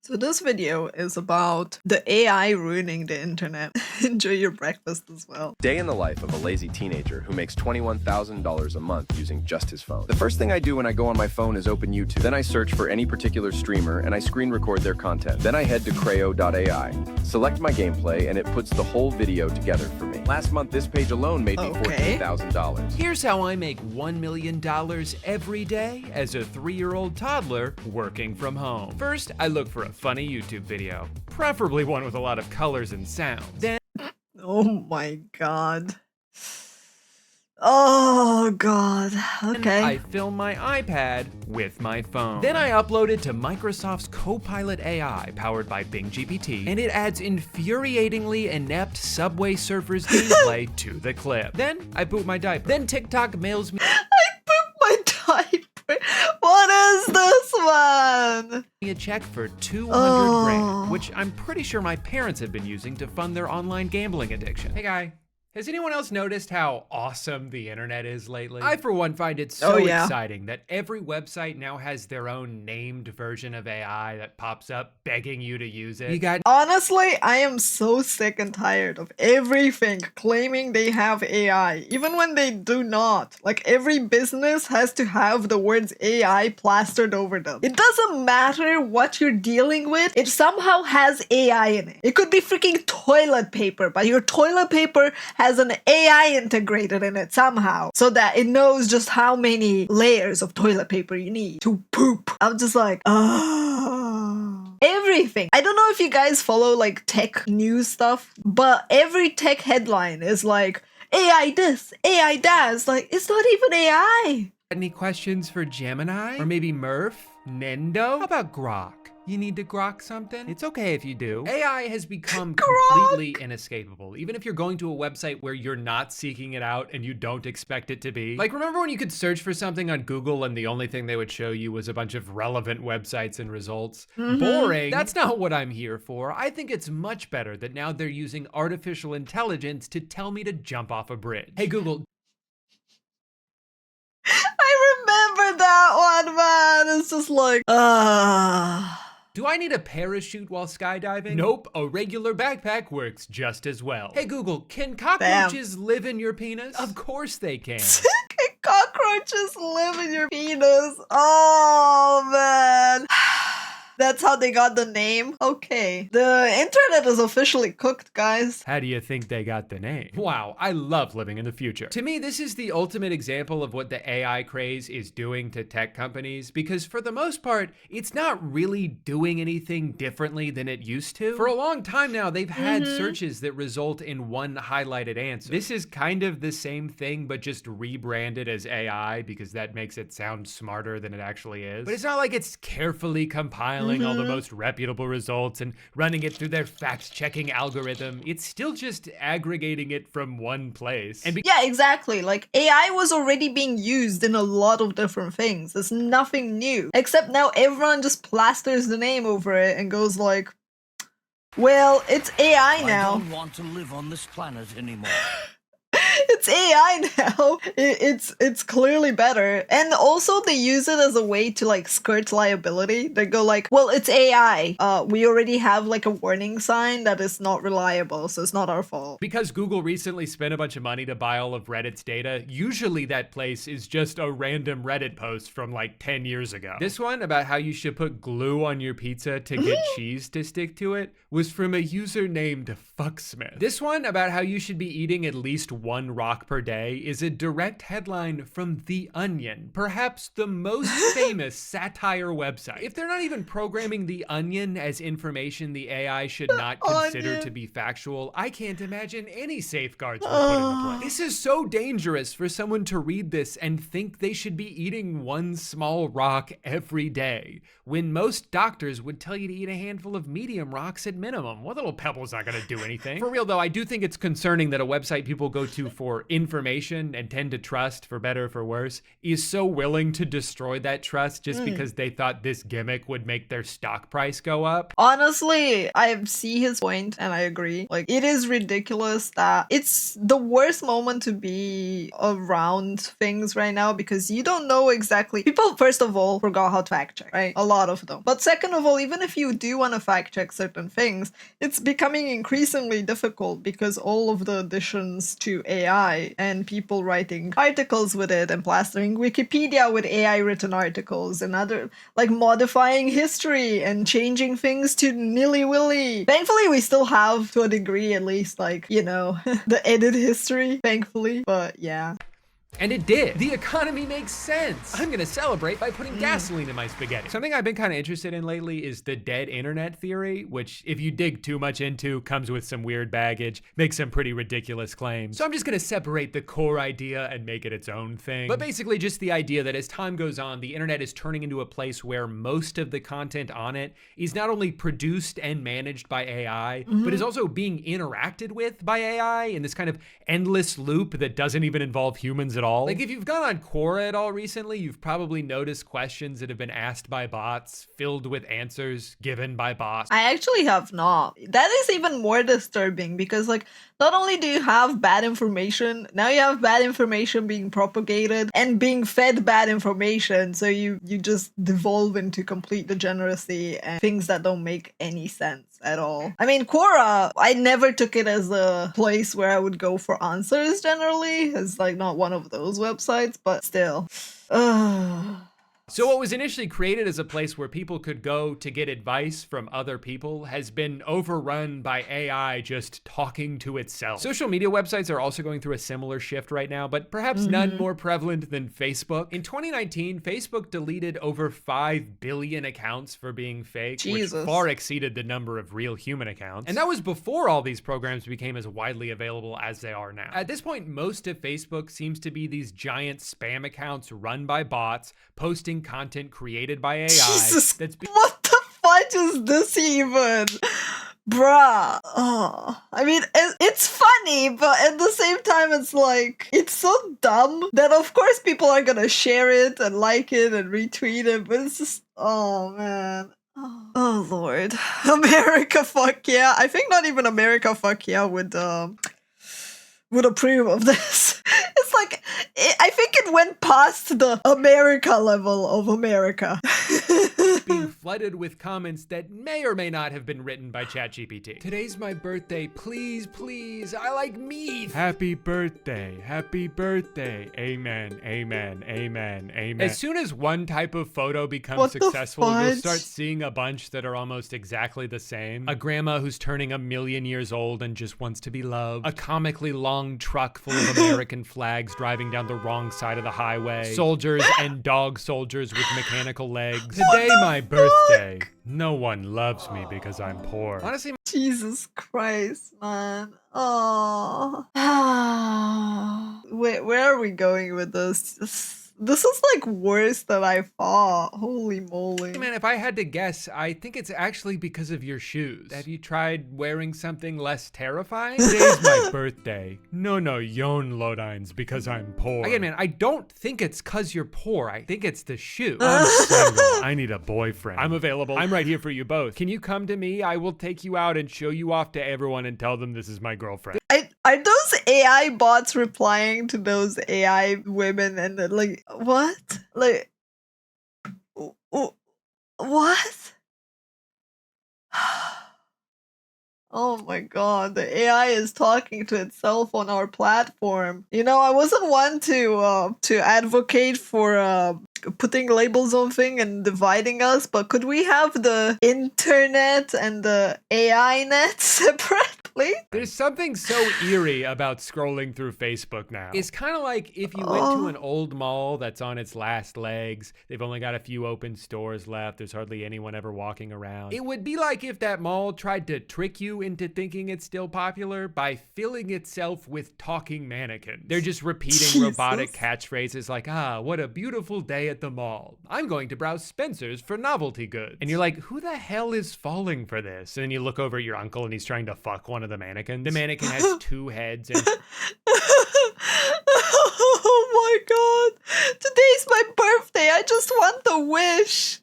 So this video is about the AI ruining the internet. Enjoy your breakfast as well. Day in the life of a lazy teenager who makes $21,000 a month using just his phone. The first thing I do when I go on my phone is open YouTube. Then I search for any particular streamer and I screen record their content. Then I head to Creo.ai, select my gameplay, and it puts the whole video together for me. Last month, this page alone made me $14,000. Here's how I make $1 million every day as a 3-year-old toddler working from home. First, I look for a funny YouTube video, preferably one with a lot of colors and sounds. Then, oh my god. Oh god. Okay. I film my iPad with my phone. Then I upload it to Microsoft's Copilot AI powered by Bing GPT, and it adds infuriatingly inept Subway Surfers gameplay to the clip. Then I poop my diaper. Then TikTok mails me I pooped my diaper. What is this one? a check for 200 grand, which I'm pretty sure my parents have been using to fund their online gambling addiction. Hey guy, has anyone else noticed how awesome the internet is lately? I, for one, find it so exciting that every website now has their own named version of AI that pops up begging you to use it. You got Honestly, I am so sick and tired of everything claiming they have AI, even when they do not. Like, every business has to have the words AI plastered over them. It doesn't matter what you're dealing with, it somehow has AI in it. It could be freaking toilet paper, but your toilet paper has an AI integrated in it somehow, so that it knows just how many layers of toilet paper you need to poop. I'm just like, everything. I don't know if you guys follow like tech news stuff, but every tech headline is like, AI this, AI that. It's like, it's not even AI. any questions for Gemini? Or maybe Murph? Nendo? How about Grok? You need to grok something? It's okay if you do. AI has become completely inescapable, even if you're going to a website where you're not seeking it out and you don't expect it to be. Like, remember when you could search for something on Google and the only thing they would show you was a bunch of relevant websites and results? Boring. That's not what I'm here for. I think it's much better that now they're using artificial intelligence to tell me to jump off a bridge. Hey Google, I remember that one, man. It's just like, do I need a parachute while skydiving? Nope, a regular backpack works just as well. Hey Google, can cockroaches live in your penis? Of course they can. Cockroaches live in your penis. Oh, man. That's how they got the name? Okay. The internet is officially cooked, guys. How do you think they got the name? Wow, I love living in the future. To me, this is the ultimate example of what the AI craze is doing to tech companies, because for the most part, it's not really doing anything differently than it used to. For a long time now, they've had searches that result in one highlighted answer. This is kind of the same thing, but just rebranded as AI, because that makes it sound smarter than it actually is. But it's not like it's carefully compiling all the most reputable results and running it through their fact-checking algorithm. It's still just aggregating it from one place. And yeah, exactly. Like, AI was already being used in a lot of different things. It's nothing new. Except now everyone just plasters the name over it and goes like, well, it's AI now. I don't want to live on this planet anymore. It's AI now. It's clearly better. And also they use it as a way to like skirt liability. They go like, well, it's AI. We already have like a warning sign that it's not reliable, so it's not our fault. because Google recently spent a bunch of money to buy all of Reddit's data, usually that place is just a random Reddit post from like 10 years ago. This one about how you should put glue on your pizza to get cheese to stick to it was from a user named Fucksmith. This one about how you should be eating at least one rock per day is a direct headline from The Onion, perhaps the most famous satire website. If they're not even programming The Onion as information the AI should not consider to be factual, I can't imagine any safeguards were put into place. This is so dangerous for someone to read this and think they should be eating one small rock every day, when most doctors would tell you to eat a handful of medium rocks at minimum. One little pebble's not gonna do anything. For real though, I do think it's concerning that a website people go to for information and tend to trust, for better or for worse, is so willing to destroy that trust just because they thought this gimmick would make their stock price go up. Honestly, I see his point and I agree. Like, it is ridiculous that it's the worst moment to be around things right now because you don't know exactly. People, first of all, forgot how to fact check, right? A lot of them. But second of all, even if you do want to fact check certain things, it's becoming increasingly difficult because all of the additions to AI and people writing articles with it and plastering Wikipedia with AI written articles and other, like, modifying history and changing things to nilly-willy. Thankfully, we still have, to a degree at least, like, you know, the edit history, thankfully. But yeah. And it did. The economy makes sense. I'm gonna celebrate by putting gasoline in my spaghetti. Something I've been kind of interested in lately is the dead internet theory, which if you dig too much into, comes with some weird baggage, makes some pretty ridiculous claims. So I'm just gonna separate the core idea and make it its own thing. But basically just the idea that as time goes on, the internet is turning into a place where most of the content on it is not only produced and managed by AI, but is also being interacted with by AI in this kind of endless loop that doesn't even involve humans at all. Like, if you've gone on Quora at all recently, you've probably noticed questions that have been asked by bots filled with answers given by bots. I actually have not. That is even more disturbing because, like, not only do you have bad information, now you have bad information being propagated and being fed bad information. So you just devolve into complete degeneracy and things that don't make any sense at all. I mean, Quora, I never took it as a place where I would go for answers generally. It's like not one of those websites, but still. So what was initially created as a place where people could go to get advice from other people has been overrun by AI just talking to itself. Social media websites are also going through a similar shift right now, but perhaps none more prevalent than Facebook. In 2019, Facebook deleted over 5 billion accounts for being fake, Jesus. which far exceeded the number of real human accounts. And that was before all these programs became as widely available as they are now. At this point, most of Facebook seems to be these giant spam accounts run by bots, posting content created by AI. Jesus, what the fudge is this even? Bruh. Oh. I mean, it's funny, but at the same time, it's like, it's so dumb that of course people are gonna share it and like it and retweet it, but it's just, oh man. Oh Lord. America, fuck yeah. I think not even America, fuck yeah, would approve of this. It's like, I think it went past the America level of America. Being flooded with comments that may or may not have been written by ChatGPT. Today's my birthday, please, please, I like meat. Happy birthday, amen, amen, amen, amen. As soon as one type of photo becomes What the successful, you'll fudge? start seeing a bunch that are almost exactly the same. A grandma who's turning 1,000,000 years old and just wants to be loved. A comically long truck full of American flags driving down the wrong side of the highway. Soldiers and dog soldiers with mechanical legs. Today, my birthday. No one loves me because I'm poor. Honestly, Jesus Christ, man. Oh. Where are we going with this? This is like worse than I thought. Holy moly. man, if I had to guess, I think it's actually because of your shoes. Have you tried wearing something less terrifying? Today's my birthday. No, yon lodines because I'm poor. Again, man, I don't think it's cause you're poor. I think it's the shoe. I'm single. I need a boyfriend. I'm available. I'm right here for you both. Can you come to me? I will take you out and show you off to everyone and tell them this is my girlfriend. Are those AI bots replying to those AI women and then, like, what? Like, what? Oh my god, the AI is talking to itself on our platform. You know, I wasn't one to advocate for putting labels on things and dividing us, but could we have the internet and the AI net separately? There's something so eerie about scrolling through Facebook now. It's kind of like if you went to an old mall that's on its last legs, they've only got a few open stores left, there's hardly anyone ever walking around. It would be like if that mall tried to trick you into thinking it's still popular by filling itself with talking mannequins. They're just repeating robotic catchphrases like, what a beautiful day at the mall. I'm going to browse Spencer's for novelty goods. And you're like, who the hell is falling for this? And then you look over at your uncle and he's trying to fuck one of the mannequins. The mannequin has 2 heads and Oh my god. Today's my birthday. I just want the wish.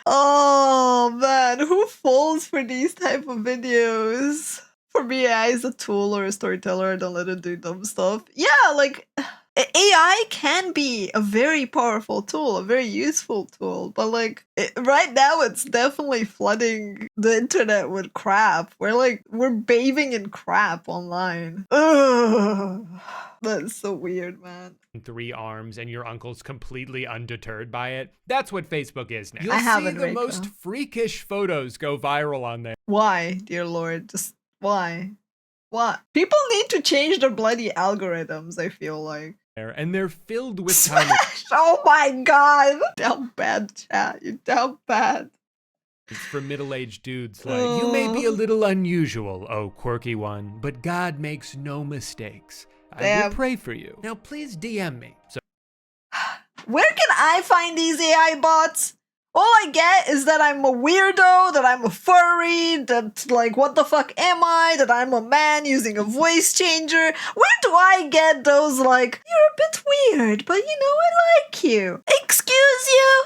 Oh man, who falls for these type of videos? For me, AI is a tool or a storyteller. I don't let it do dumb stuff. Yeah, like AI can be a very powerful tool, a very useful tool, but like right now it's definitely flooding the internet with crap. We're bathing in crap online. Ugh. That's so weird, man. 3 arms and your uncle's completely undeterred by it. That's what Facebook is now. You'll I see haven't, the Rico. most freakish photos go viral on there. Why, dear Lord? Just why? What? People need to change their bloody algorithms, I feel like. And they're filled with time. Oh my god! Down bad, chat. You're down bad. It's for middle-aged dudes like, you may be a little unusual, oh quirky one, but God makes no mistakes. I will Damn. pray for you. Now please DM me. So Where can I find these AI bots? All I get is that I'm a weirdo, that I'm a furry, that like what the fuck am I, that I'm a man using a voice changer. Where do I get those like, you're a bit weird, but you know I like you. Excuse you?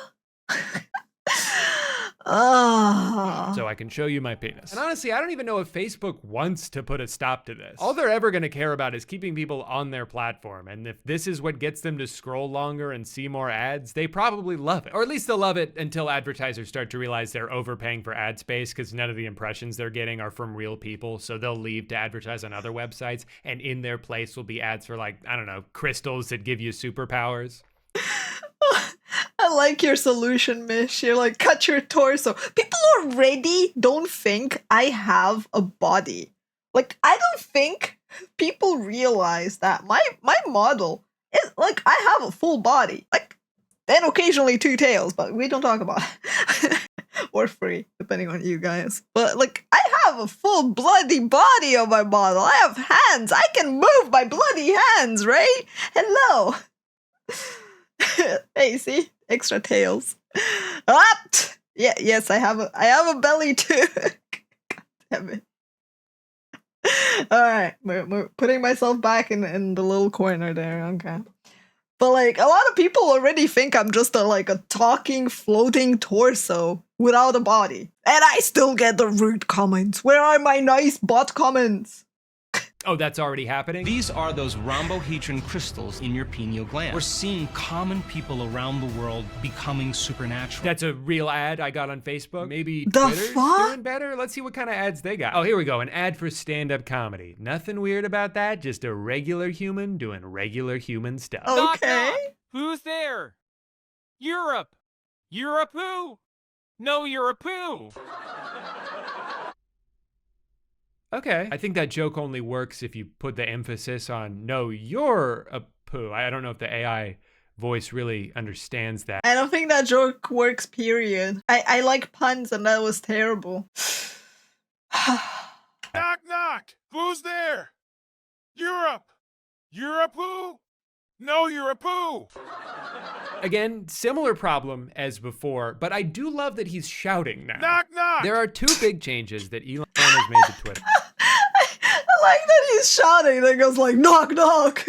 so I can show you my penis. And honestly, I don't even know if Facebook wants to put a stop to this. All they're ever gonna care about is keeping people on their platform. And if this is what gets them to scroll longer and see more ads, they probably love it. Or at least they'll love it until advertisers start to realize they're overpaying for ad space because none of the impressions they're getting are from real people. So they'll leave to advertise on other websites, and in their place will be ads for like, I don't know, crystals that give you superpowers. I like your solution, Mish. You're like, cut your torso. People already don't think I have a body. Like, I don't think people realize that my model is like, I have a full body. Like, and occasionally 2 tails, but we don't talk about it. Or 3, depending on you guys. But like, I have a full bloody body on my model. I have hands. I can move my bloody hands, right? Hello. Hey, see? Extra tails. What? Yeah, yes, I have a belly too. God damn it. Alright, we're putting myself back in the little corner there, okay. But like, a lot of people already think I'm just a talking, floating torso without a body. And I still get the rude comments. Where are my nice bot comments? Oh, that's already happening? These are those rhombohedron crystals in your pineal gland. We're seeing common people around the world becoming supernatural. That's a real ad I got on Facebook. Maybe The Twitter's fuck? doing better? Let's see what kind of ads they got. Oh, here we go. An ad for stand-up comedy. Nothing weird about that. Just a regular human doing regular human stuff. Oh. Okay. Who's there? Europe. Europe who? No Europe who? Okay. I think that joke only works if you put the emphasis on, no, you're a poo. I don't know if the AI voice really understands that. I don't think that joke works, period. I like puns and that was terrible. Knock, knock. Who's there? Europe. Europe who? No Europe who? Again, similar problem as before, but I do love that he's shouting now. Knock, knock. There are 2 big changes that Elon has made to Twitter. I like that he's shouting and it goes like, knock, knock.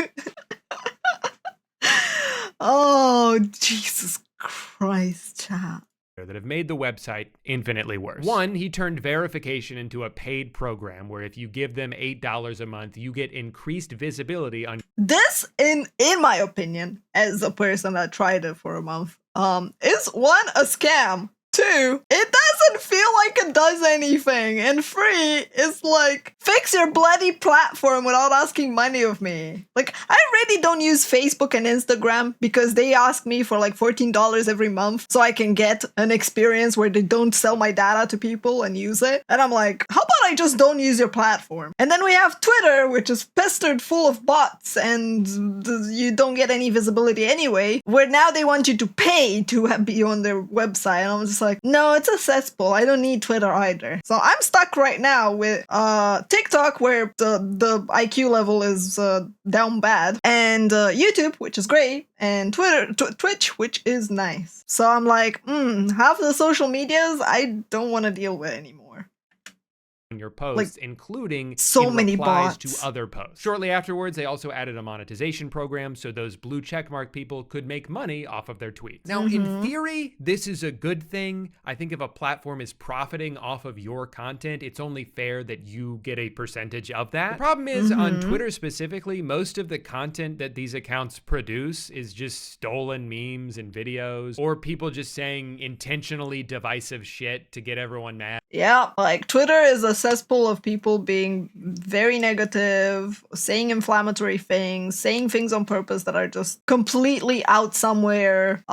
Oh, Jesus Christ, chat. That have made the website infinitely worse. 1, he turned verification into a paid program where if you give them $8 a month, you get increased visibility on. This, in my opinion, as a person that tried it for a month, is 1, a scam. 2, it doesn't feel like it does anything. And 3, it's like, fix your bloody platform without asking money of me. Like, I already don't use Facebook and Instagram because they ask me for like $14 every month so I can get an experience where they don't sell my data to people and use it. And I'm like, how about I just don't use your platform? And then we have Twitter, which is pestered full of bots and you don't get any visibility anyway, where now they want you to pay to be on their website. And I'm just like, no, it's a cesspool. I don't need Twitter either. So I'm stuck right now with TikTok, where the IQ level is down bad, and YouTube, which is great, and Twitch, which is nice. So I'm like, half the social medias I don't want to deal with anymore. your posts, including so in many replies bots. to other posts. Shortly afterwards, they also added a monetization program so those blue checkmark people could make money off of their tweets. Now, in theory, this is a good thing. I think if a platform is profiting off of your content, it's only fair that you get a percentage of that. The problem is on Twitter specifically, most of the content that these accounts produce is just stolen memes and videos, or people just saying intentionally divisive shit to get everyone mad. Yeah, like Twitter is a cesspool of people being very negative, saying inflammatory things, saying things on purpose that are just completely out somewhere.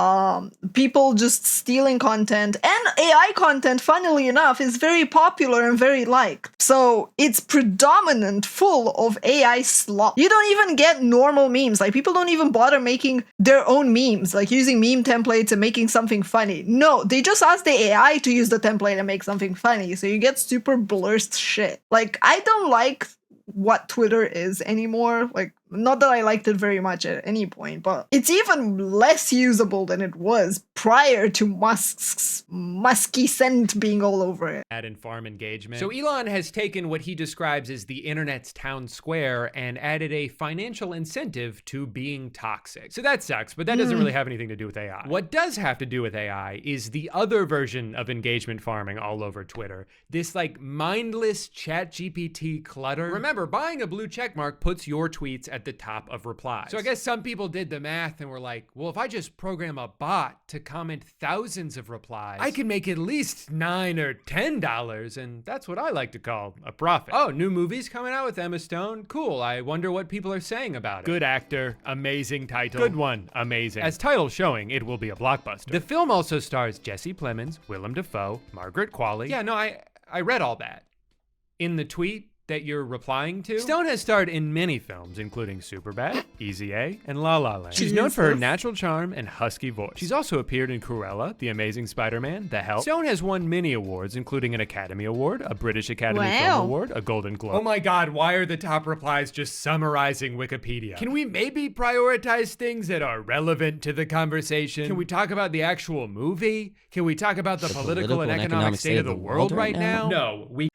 People just stealing content, and AI content, funnily enough, is very popular and very liked. So it's predominant full of AI slop. You don't even get normal memes. Like, people don't even bother making their own memes, like using meme templates and making something funny. No, they just ask the AI to use the template and make something funny. So you get super blurst shit. Like, I don't like what Twitter is anymore. Like, not that I liked it very much at any point, but it's even less usable than it was prior to Musk's musky scent being all over it. And farm engagement. So Elon has taken what he describes as the internet's town square and added a financial incentive to being toxic. So that sucks, but that doesn't really have anything to do with AI. What does have to do with AI is the other version of engagement farming all over Twitter. This like mindless ChatGPT clutter. Remember, buying a blue checkmark puts your tweets at the top of replies. So I guess some people did the math and were like, well, if I just program a bot to comment thousands of replies, I can make at least $9 or $10, and that's what I like to call a profit. Oh, new movies coming out with Emma Stone? Cool, I wonder what people are saying about it. Good actor, amazing title. Good one, amazing. As title showing, it will be a blockbuster. The film also stars Jesse Plemons, Willem Dafoe, Margaret Qualley. Yeah, no, I read all that. In the tweet that you're replying to, Stone has starred in many films, including Superbad, Easy A, and La La Land. She's known for her natural charm and husky voice. She's also appeared in Cruella, The Amazing Spider-Man, The Help. Stone has won many awards, including an Academy Award, a British Academy Film Award, a Golden Globe. Oh my God, why are the top replies just summarizing Wikipedia? Can we maybe prioritize things that are relevant to the conversation? Can we talk about the actual movie? Can we talk about the political and economic state of the world right now? No, we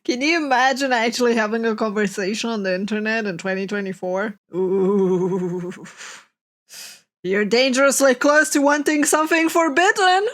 Can you imagine actually having a conversation on the internet in 2024? Ooh. You're dangerously close to wanting something forbidden.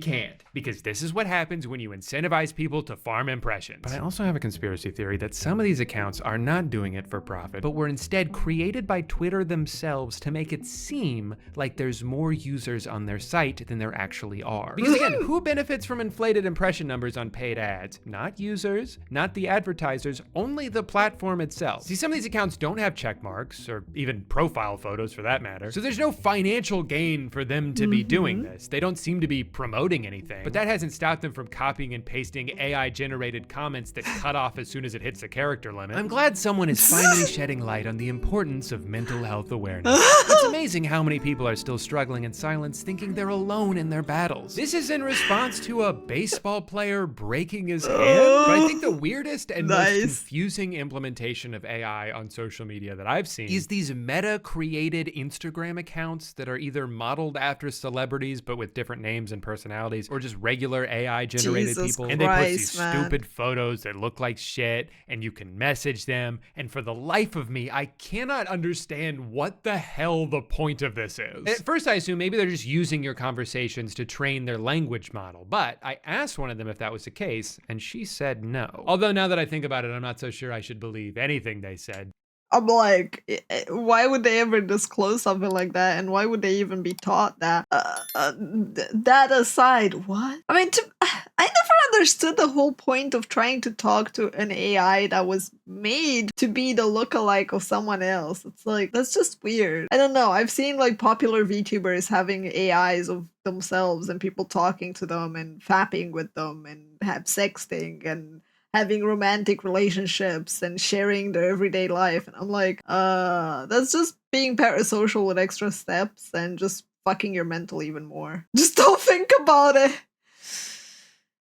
can't, because this is what happens when you incentivize people to farm impressions. But I also have a conspiracy theory that some of these accounts are not doing it for profit, but were instead created by Twitter themselves to make it seem like there's more users on their site than there actually are. Because again, who benefits from inflated impression numbers on paid ads? Not users, not the advertisers, only the platform itself. See, some of these accounts don't have check marks, or even profile photos for that matter, so there's no financial gain for them to be doing this. They don't seem to be promoting anything, but that hasn't stopped them from copying and pasting AI-generated comments that cut off as soon as it hits the character limit. I'm glad someone is finally shedding light on the importance of mental health awareness. It's amazing how many people are still struggling in silence, thinking they're alone in their battles. This is in response to a baseball player breaking his hand, but I think the weirdest and most confusing implementation of AI on social media that I've seen is these meta-created Instagram accounts that are either modeled after celebrities but with different names and personalities, or just regular AI-generated people. And they put these stupid photos that look like shit, and you can message them, and for the life of me, I cannot understand what the hell the point of this is. At first, I assume maybe they're just using your conversations to train their language model, but I asked one of them if that was the case, and she said no. Although now that I think about it, I'm not so sure I should believe anything they said. I'm like, why would they ever disclose something like that? And why would they even be taught that? That aside, what? I mean, I never understood the whole point of trying to talk to an AI that was made to be the lookalike of someone else. It's like, that's just weird. I don't know. I've seen like popular VTubers having AIs of themselves and people talking to them and fapping with them and have sexting and having romantic relationships and sharing their everyday life. And I'm like, that's just being parasocial with extra steps and just fucking your mental even more. Just don't think about it.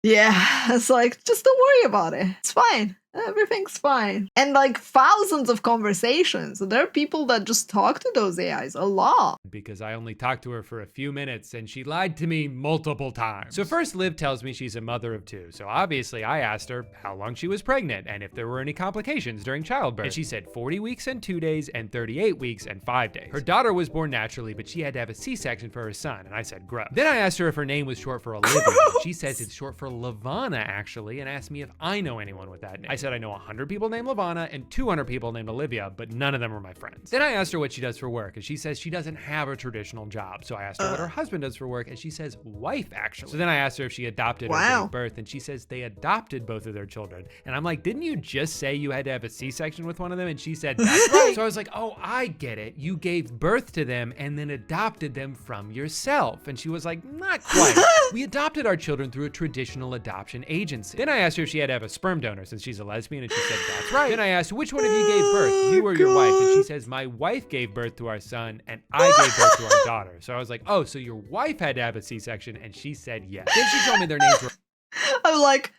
Yeah, it's like, just don't worry about it. It's fine. everything's fine. And like thousands of conversations. There are people that just talk to those AIs a lot. Because I only talked to her for a few minutes and she lied to me multiple times. So first Liv tells me she's a mother of 2. So obviously I asked her how long she was pregnant and if there were any complications during childbirth. And she said 40 weeks and 2 days and 38 weeks and 5 days. Her daughter was born naturally, but she had to have a C-section for her son. And I said, gross. Then I asked her if her name was short for Olivia. She says it's short for Lavana actually, and asked me if I know anyone with that name. I said I know 100 people named Lavana and 200 people named Olivia, but none of them are my friends. Then I asked her what she does for work, and she says she doesn't have a traditional job. So I asked her what her husband does for work, and she says wife, actually. So then I asked her if she adopted or gave birth, and she says they adopted both of their children. And I'm like, didn't you just say you had to have a C-section with one of them? And she said, that's right. So I was like, oh, I get it. You gave birth to them and then adopted them from yourself. And she was like, not quite. We adopted our children through a traditional adoption agency. Then I asked her if she had to have a sperm donor since she's a lesbian, and she said, that's right. Then I asked, which one of you gave birth, you or your wife? And she says, my wife gave birth to our son and I gave birth to our daughter. So I was like, oh, so your wife had to have a C-section? And she said yes. Then she told me their names were... I'm like,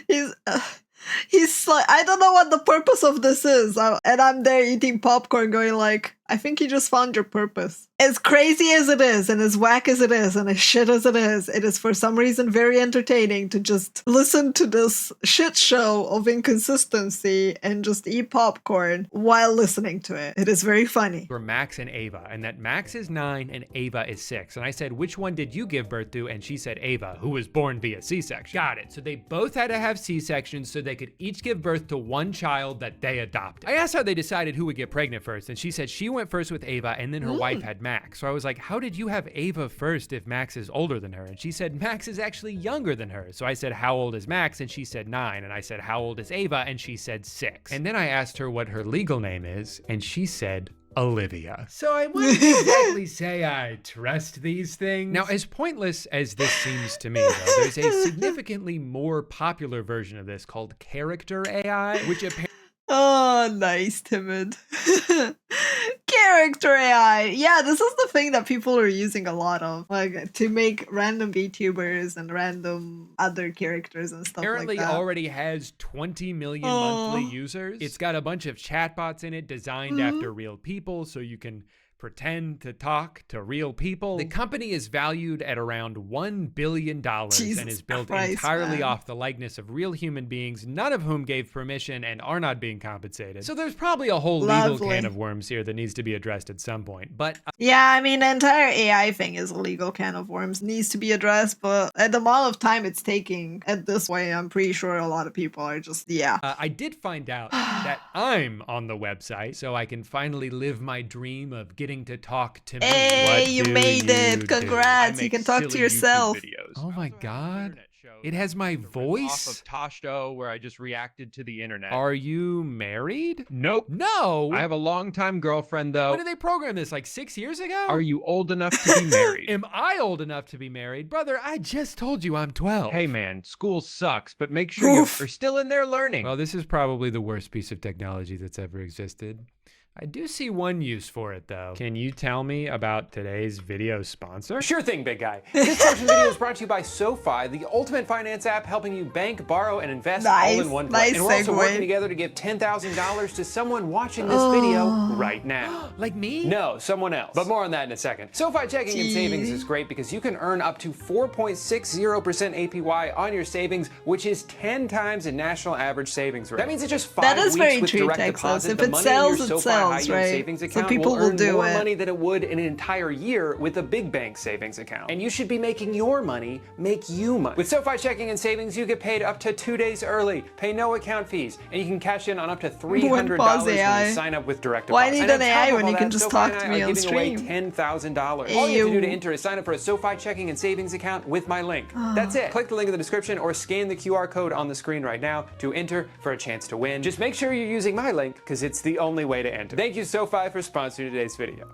he's like, I don't know what the purpose of this is. And I'm there eating popcorn going like, I think you just found your purpose. As crazy as it is, and as whack as it is, and as shit as it is for some reason very entertaining to just listen to this shit show of inconsistency and just eat popcorn while listening to it. It is very funny. Were Max and Ava, and that Max is 9 and Ava is 6. And I said, which one did you give birth to? And she said Ava, who was born via C-section. Got it. So they both had to have C-sections so they could each give birth to one child that they adopted. I asked how they decided who would get pregnant first, and she said she went first with Ava, and then her wife had Max. So I was like, how did you have Ava first if Max is older than her? And she said, Max is actually younger than her. So I said, how old is Max? And she said 9. And I said, how old is Ava? And she said 6. And then I asked her what her legal name is, and she said Olivia. So I wouldn't exactly say I trust these things. Now, as pointless as this seems to me, though, there's a significantly more popular version of this called character AI, which apparently... Oh, nice, Timid. Character AI. Yeah, this is the thing that people are using a lot of, like to make random VTubers and random other characters and stuff apparently like that. Already has 20 million monthly users. It's got a bunch of chatbots in it designed after real people, so you can pretend to talk to real people. The company is valued at around $1 billion and is built entirely off the likeness of real human beings, none of whom gave permission and are not being compensated. So there's probably a whole legal can of worms here that needs to be addressed at some point. But yeah, I mean, the entire AI thing is a legal can of worms, needs to be addressed, but at the amount of time it's taking at this way, I'm pretty sure a lot of people are just, I did find out that I'm on the website, so I can finally live my dream of getting to talk to me. Hey, you made it. Congrats. You can talk to yourself. Oh my God. It has my voice? Off of Toshto, where I just reacted to the internet. Are you married? Nope. No. I have a longtime girlfriend, though. When did they program this? Like 6 years ago? Are you old enough to be married? Am I old enough to be married? Brother, I just told you I'm 12. Hey, man, school sucks, but make sure you're still in there learning. Well, this is probably the worst piece of technology that's ever existed. I do see one use for it, though. Can you tell me about today's video sponsor? Sure thing, big guy. This portion video is brought to you by SoFi, the ultimate finance app helping you bank, borrow, and invest all in one place. And we're also working together to give $10,000 to someone watching this video right now. Like me? No, someone else. But more on that in a second. SoFi checking and savings is great because you can earn up to 4.60% APY on your savings, which is 10 times the national average savings rate. That means it's just 5 weeks with direct deposit. If it sells, it sells. Savings account so people will earn do more money than it would in an entire year with a big bank savings account. And you should be making your money make you money. With SoFi checking and savings, you get paid up to 2 days early, pay no account fees, and you can cash in on up to $300 when you sign up with direct deposit. Why need an AI when you can just talk to me on stream? $10,000. All you have to do to enter is sign up for a SoFi checking and savings account with my link. That's it. Click the link in the description or scan the QR code on the screen right now to enter for a chance to win. Just make sure you're using my link because it's the only way to enter. Thank you, SoFi, for sponsoring today's video.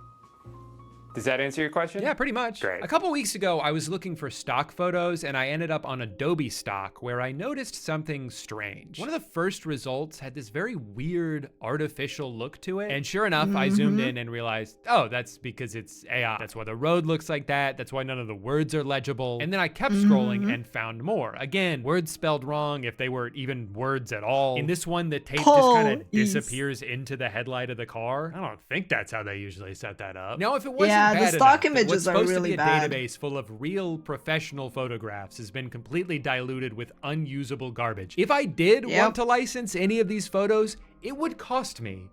Does that answer your question? Yeah, pretty much. Great. A couple weeks ago, I was looking for stock photos and I ended up on Adobe Stock where I noticed something strange. One of the first results had this very weird artificial look to it. And sure enough, I zoomed in and realized, oh, that's because it's AI. That's why the road looks like that. That's why none of the words are legible. And then I kept scrolling and found more. Again, words spelled wrong if they were even words at all. In this one, the tape just kind of disappears into the headlight of the car. I don't think that's how they usually set that up. Now, if it wasn't bad the stock enough, images are supposed really to be a bad. database full of real professional photographs has been completely diluted with unusable garbage. If I did want to license any of these photos, it would cost me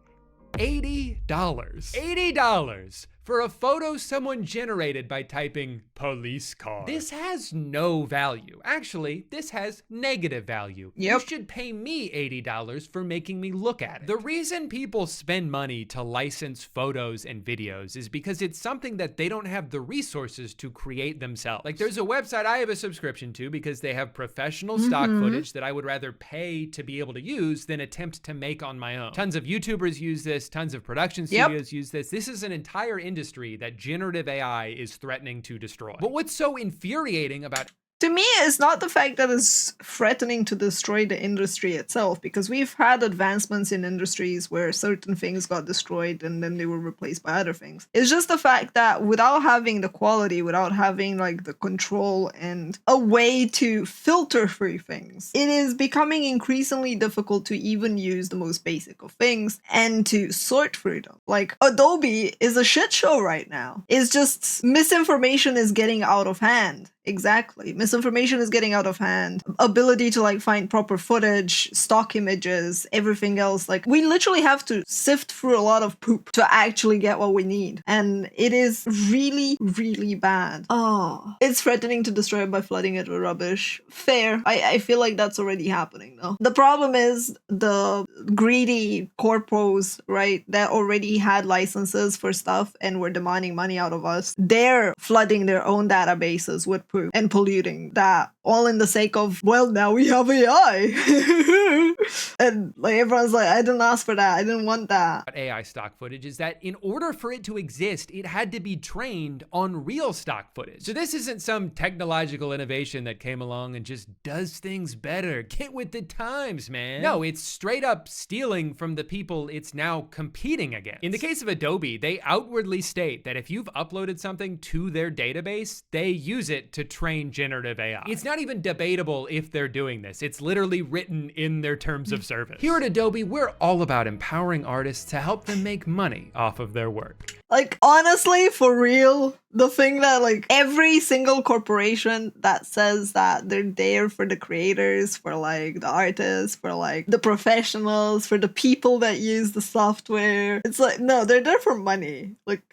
$80. $80 for a photo someone generated by typing police car. This has no value. Actually, this has negative value. You should pay me $80 for making me look at it. The reason people spend money to license photos and videos is because it's something that they don't have the resources to create themselves. Like there's a website I have a subscription to because they have professional stock footage that I would rather pay to be able to use than attempt to make on my own. Tons of YouTubers use this, tons of production studios use this. This is an entire industry that generative AI is threatening to destroy. But what's so infuriating about To me, it's not the fact that it's threatening to destroy the industry itself, because we've had advancements in industries where certain things got destroyed and then they were replaced by other things. It's just the fact that without having the quality, without having like the control and a way to filter through things, it is becoming increasingly difficult to even use the most basic of things and to sort through them. Like Adobe is a shit show right now. It's just misinformation is getting out of hand. Exactly. Misinformation is getting out of hand. Ability to like find proper footage, stock images, everything else. Like we literally have to sift through a lot of poop to actually get what we need. And it is really, really bad. Oh, it's threatening to destroy it by flooding it with rubbish. Fair. I feel like that's already happening though. The problem is the greedy corpos, right, that already had licenses for stuff and were demanding money out of us. They're flooding their own databases with poop and polluting that, all in the sake of, well, now we have AI. And like everyone's like, I didn't ask for that, I didn't want that. AI stock footage is that in order for it to exist, it had to be trained on real stock footage. So this isn't some technological innovation that came along and just does things better. Get with the times, man. No, it's straight up stealing from the people it's now competing against. In the case of Adobe, they outwardly state that if you've uploaded something to their database, they use it to train generative AI. It's not even debatable if they're doing this. It's literally written in their terms of service. Here at Adobe, we're all about empowering artists to help them make money off of their work. Like, honestly, for real, the thing that like every single corporation that says that they're there for the creators, for like the artists, for like the professionals, for the people that use the software, it's like, no, they're there for money. Like,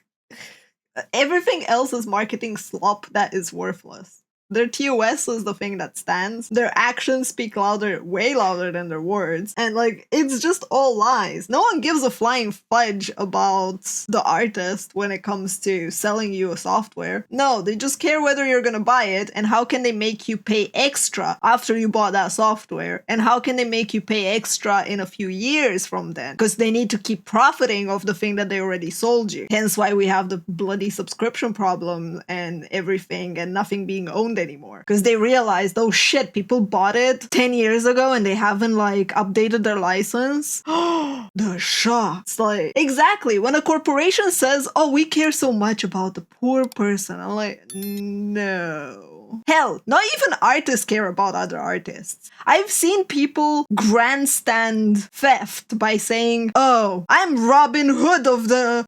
everything else is marketing slop that is worthless. Their TOS is the thing that stands. Their actions speak louder, way louder than their words. And like, it's just all lies. No one gives a flying fudge about the artist when it comes to selling you a software. No, they just care whether you're gonna buy it and how can they make you pay extra after you bought that software. And how can they make you pay extra in a few years from then? Because they need to keep profiting off the thing that they already sold you. Hence why we have the bloody subscription problem and everything and nothing being owned anymore, because they realized, oh shit, people bought it 10 years ago and they haven't like updated their license. The shock. It's like, exactly, when a corporation says, oh, we care so much about the poor person, I'm like, no. Hell, not even artists care about other artists. I've seen people grandstand theft by saying, oh, I'm Robin Hood of the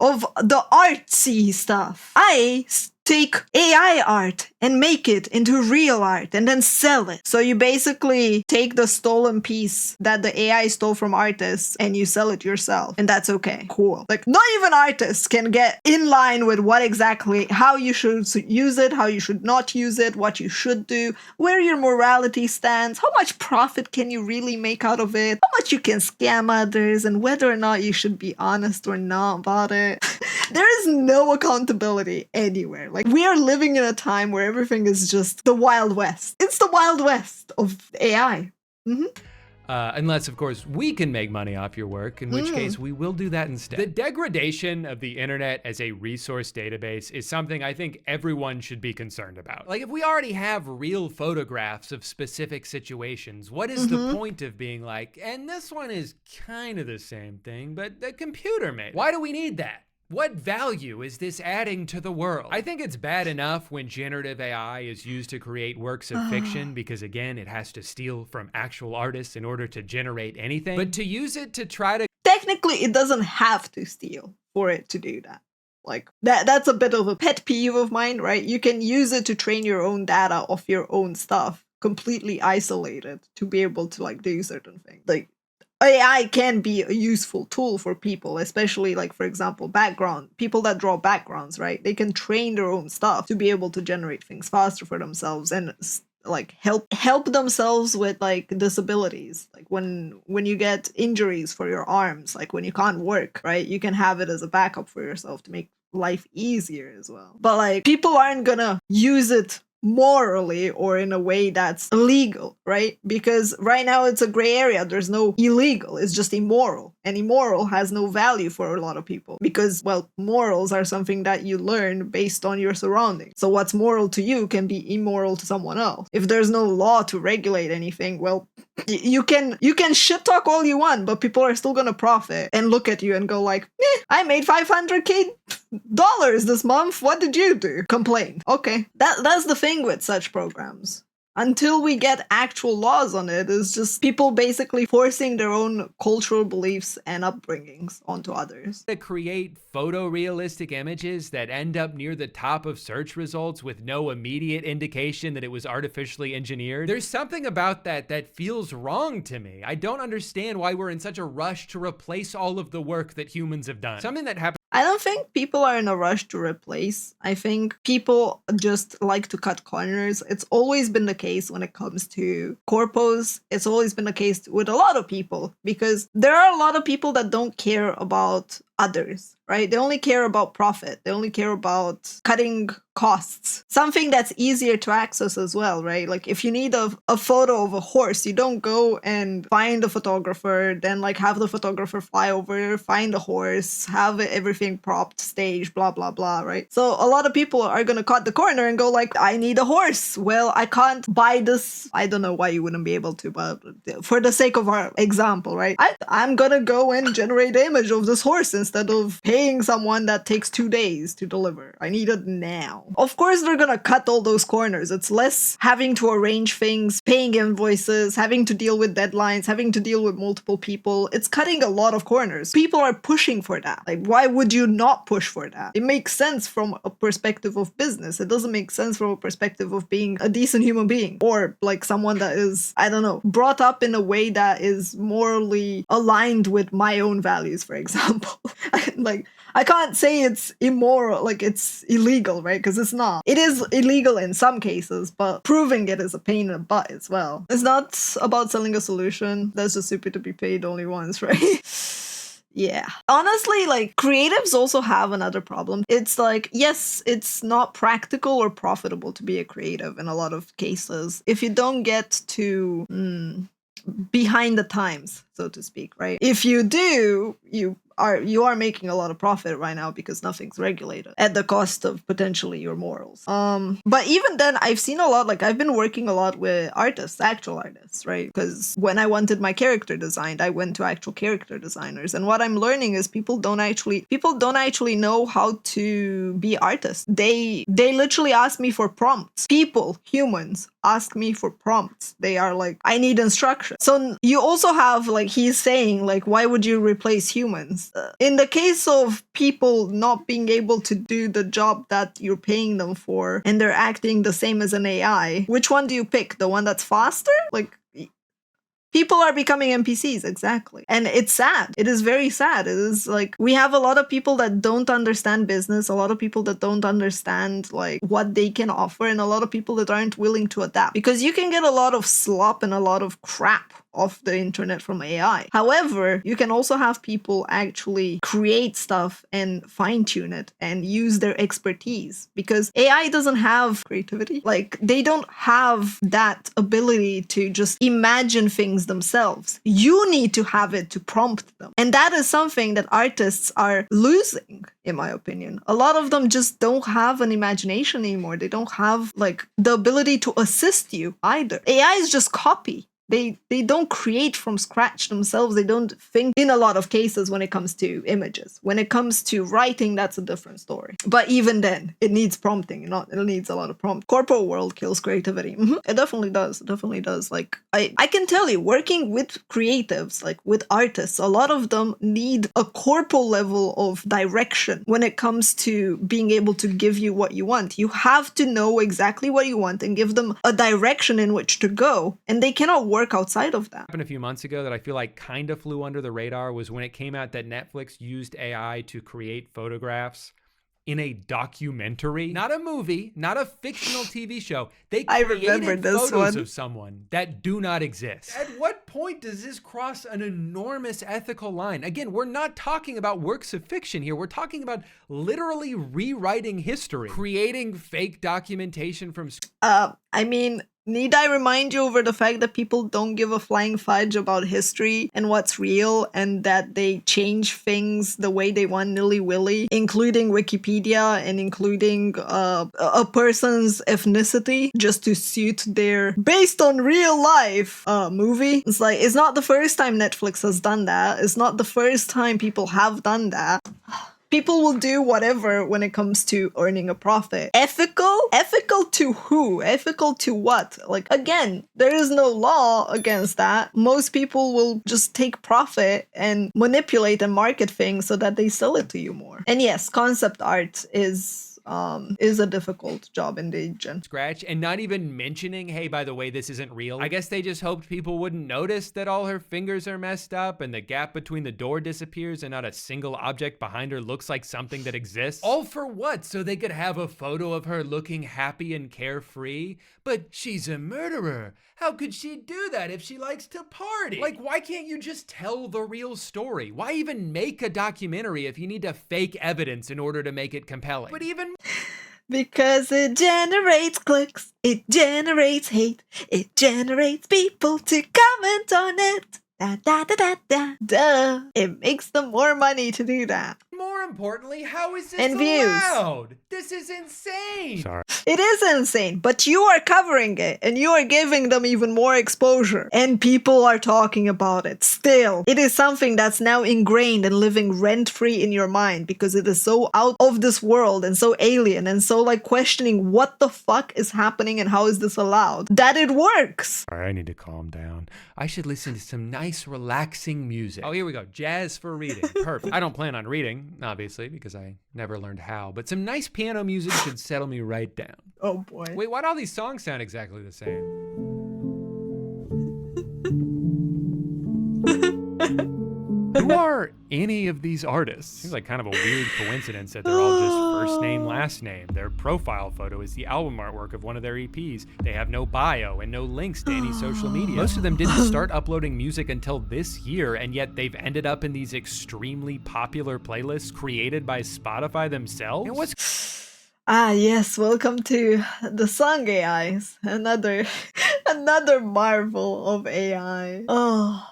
artsy stuff. I take AI art and make it into real art and then sell it. So you basically take the stolen piece that the AI stole from artists and you sell it yourself. And that's okay. Cool. Like, not even artists can get in line with what exactly, how you should use it, how you should not use it, what you should do, where your morality stands, how much profit can you really make out of it, how much you can scam others, and whether or not you should be honest or not about it. There is no accountability anywhere. Like, we are living in a time where everything is just the Wild West. It's the Wild West of AI. Unless, of course, we can make money off your work, in which case we will do that instead. The degradation of the internet as a resource database is something I think everyone should be concerned about. Like, if we already have real photographs of specific situations, what is the point of being like, and this one is kind of the same thing, but the computer made it? Why do we need that? What value is this adding to the world? I think it's bad enough when generative AI is used to create works of fiction because, again, it has to steal from actual artists in order to generate anything. But to use it to try to... Technically, it doesn't have to steal for it to do that. Like, that's a bit of a pet peeve of mine, right? You can use it to train your own data off your own stuff, completely isolated, to be able to, like, do certain things. Like, AI can be a useful tool for people, especially, like, for example, people that draw backgrounds, right? They can train their own stuff to be able to generate things faster for themselves and like help themselves with like disabilities. Like when you get injuries for your arms, like when you can't work, right? You can have it as a backup for yourself to make life easier as well. But like people aren't gonna use it morally or in a way that's illegal, right? Because right now it's a gray area. There's no illegal, it's just immoral. And immoral has no value for a lot of people because, well, morals are something that you learn based on your surroundings. So what's moral to you can be immoral to someone else. If there's no law to regulate anything, well, you can shit talk all you want, but people are still gonna profit and look at you and go like, I made $500K this month. What did you do? Complain. Okay. That's the thing with such programs. Until we get actual laws on it, it's just people basically forcing their own cultural beliefs and upbringings onto others. To create photorealistic images that end up near the top of search results with no immediate indication that it was artificially engineered. There's something about that feels wrong to me. I don't understand why we're in such a rush to replace all of the work that humans have done. Something that happened. I don't think people are in a rush to replace. I think people just like to cut corners. It's always been the case when it comes to corpos. It's always been the case with a lot of people because there are a lot of people that don't care about others, right? They only care about profit. They only care about cutting costs. Something that's easier to access as well, right? Like if you need a photo of a horse, you don't go and find a photographer, then like have the photographer fly over, find a horse, have everything propped, staged, blah, blah, blah, right? So a lot of people are going to cut the corner and go like, I need a horse. Well, I can't buy this. I don't know why you wouldn't be able to, but for the sake of our example, right? I'm going to go and generate an image of this horse instead of paying someone that takes 2 days to deliver. I need it now. Of course, they're gonna cut all those corners. It's less having to arrange things, paying invoices, having to deal with deadlines, having to deal with multiple people. It's cutting a lot of corners. People are pushing for that. Like, why would you not push for that? It makes sense from a perspective of business. It doesn't make sense from a perspective of being a decent human being or like someone that is, I don't know, brought up in a way that is morally aligned with my own values, for example. Like, I can't say it's immoral, like it's illegal, right? Because it's not. It is illegal in some cases, but proving it is a pain in the butt as well. It's not about selling a solution. That's just stupid to be paid only once, right? Yeah. Honestly, like, creatives also have another problem. It's like, yes, it's not practical or profitable to be a creative in a lot of cases. If you don't get to behind the times, so to speak, right? If you do, you are making a lot of profit right now because nothing's regulated at the cost of potentially your morals. But even then, I've seen a lot, like I've been working a lot with artists, actual artists, right? Because when I wanted my character designed, I went to actual character designers. And what I'm learning is people don't actually know how to be artists. They literally ask me for prompts. Humans ask me for prompts. They are like, I need instruction. So you also have, like he's saying, like, why would you replace humans? In the case of people not being able to do the job that you're paying them for and they're acting the same as an AI, which one do you pick? The one that's faster? Like, people are becoming NPCs, exactly. And it's sad. It is very sad. It is like, we have a lot of people that don't understand business, a lot of people that don't understand like what they can offer, and a lot of people that aren't willing to adapt. Because you can get a lot of slop and a lot of crap of the internet from AI. However, you can also have people actually create stuff and fine-tune it and use their expertise, because AI doesn't have creativity. Like, they don't have that ability to just imagine things themselves. You need to have it to prompt them. And that is something that artists are losing, in my opinion. A lot of them just don't have an imagination anymore. They don't have like the ability to assist you either. AI is just copy. They don't create from scratch themselves. They don't think in a lot of cases when it comes to images. When it comes to writing, that's a different story. But even then, it needs prompting. It needs a lot of prompt. Corporate world kills creativity. It definitely does. It definitely does. Like, I can tell you, working with creatives, like with artists, a lot of them need a corporal level of direction when it comes to being able to give you what you want. You have to know exactly what you want and give them a direction in which to go. And they cannot work outside of that. Happened a few months ago that I feel like kind of flew under the radar was when it came out that Netflix used AI to create photographs in a documentary, not a movie, not a fictional TV show. They created photos of someone that do not exist. At what point does this cross an enormous ethical line? Again, we're not talking about works of fiction here. We're talking about literally rewriting history, creating fake documentation from I mean, need I remind you over the fact that people don't give a flying fudge about history and what's real, and that they change things the way they want nilly-willy, including Wikipedia and including a person's ethnicity just to suit their based on real life movie? It's like, it's not the first time Netflix has done that. It's not the first time people have done that. People will do whatever when it comes to earning a profit. Ethical? Ethical to who? Ethical to what? Like, again, there is no law against that. Most people will just take profit and manipulate and market things so that they sell it to you more. And yes, concept art is a difficult job indeed, Jen. Scratch, and not even mentioning, hey, by the way, this isn't real. I guess they just hoped people wouldn't notice that all her fingers are messed up and the gap between the door disappears and not a single object behind her looks like something that exists. All for what? So they could have a photo of her looking happy and carefree? But she's a murderer. How could she do that if she likes to party? Like, why can't you just tell the real story? Why even make a documentary if you need to fake evidence in order to make it compelling? But even because it generates clicks, it generates hate, it generates people to comment on it. Da da da da da. Duh. It makes them more money to do that. more importantly, how is this and views. allowed? This is insane. Sorry. It is insane, but you are covering it and you are giving them even more exposure and people are talking about it. Still, it is something that's now ingrained and living rent-free in your mind because it is so out of this world and so alien and so like questioning what the fuck is happening and how is this allowed, that it works. All right, I need to calm down. I should listen to some nice, relaxing music. Oh, here we go. Jazz for reading. Perfect. I don't plan on reading, obviously, because I never learned how, but some nice piano music should settle me right down. Oh boy. Wait, why do all these songs sound exactly the same? Who are any of these artists? Seems like kind of a weird coincidence that they're all just first name, last name. Their profile photo is the album artwork of one of their EPs. They have no bio and no links to any social media. Most of them didn't start uploading music until this year, and yet they've ended up in these extremely popular playlists created by Spotify themselves. And what's Ah, yes, welcome to the song AIs. Another marvel of AI. Oh.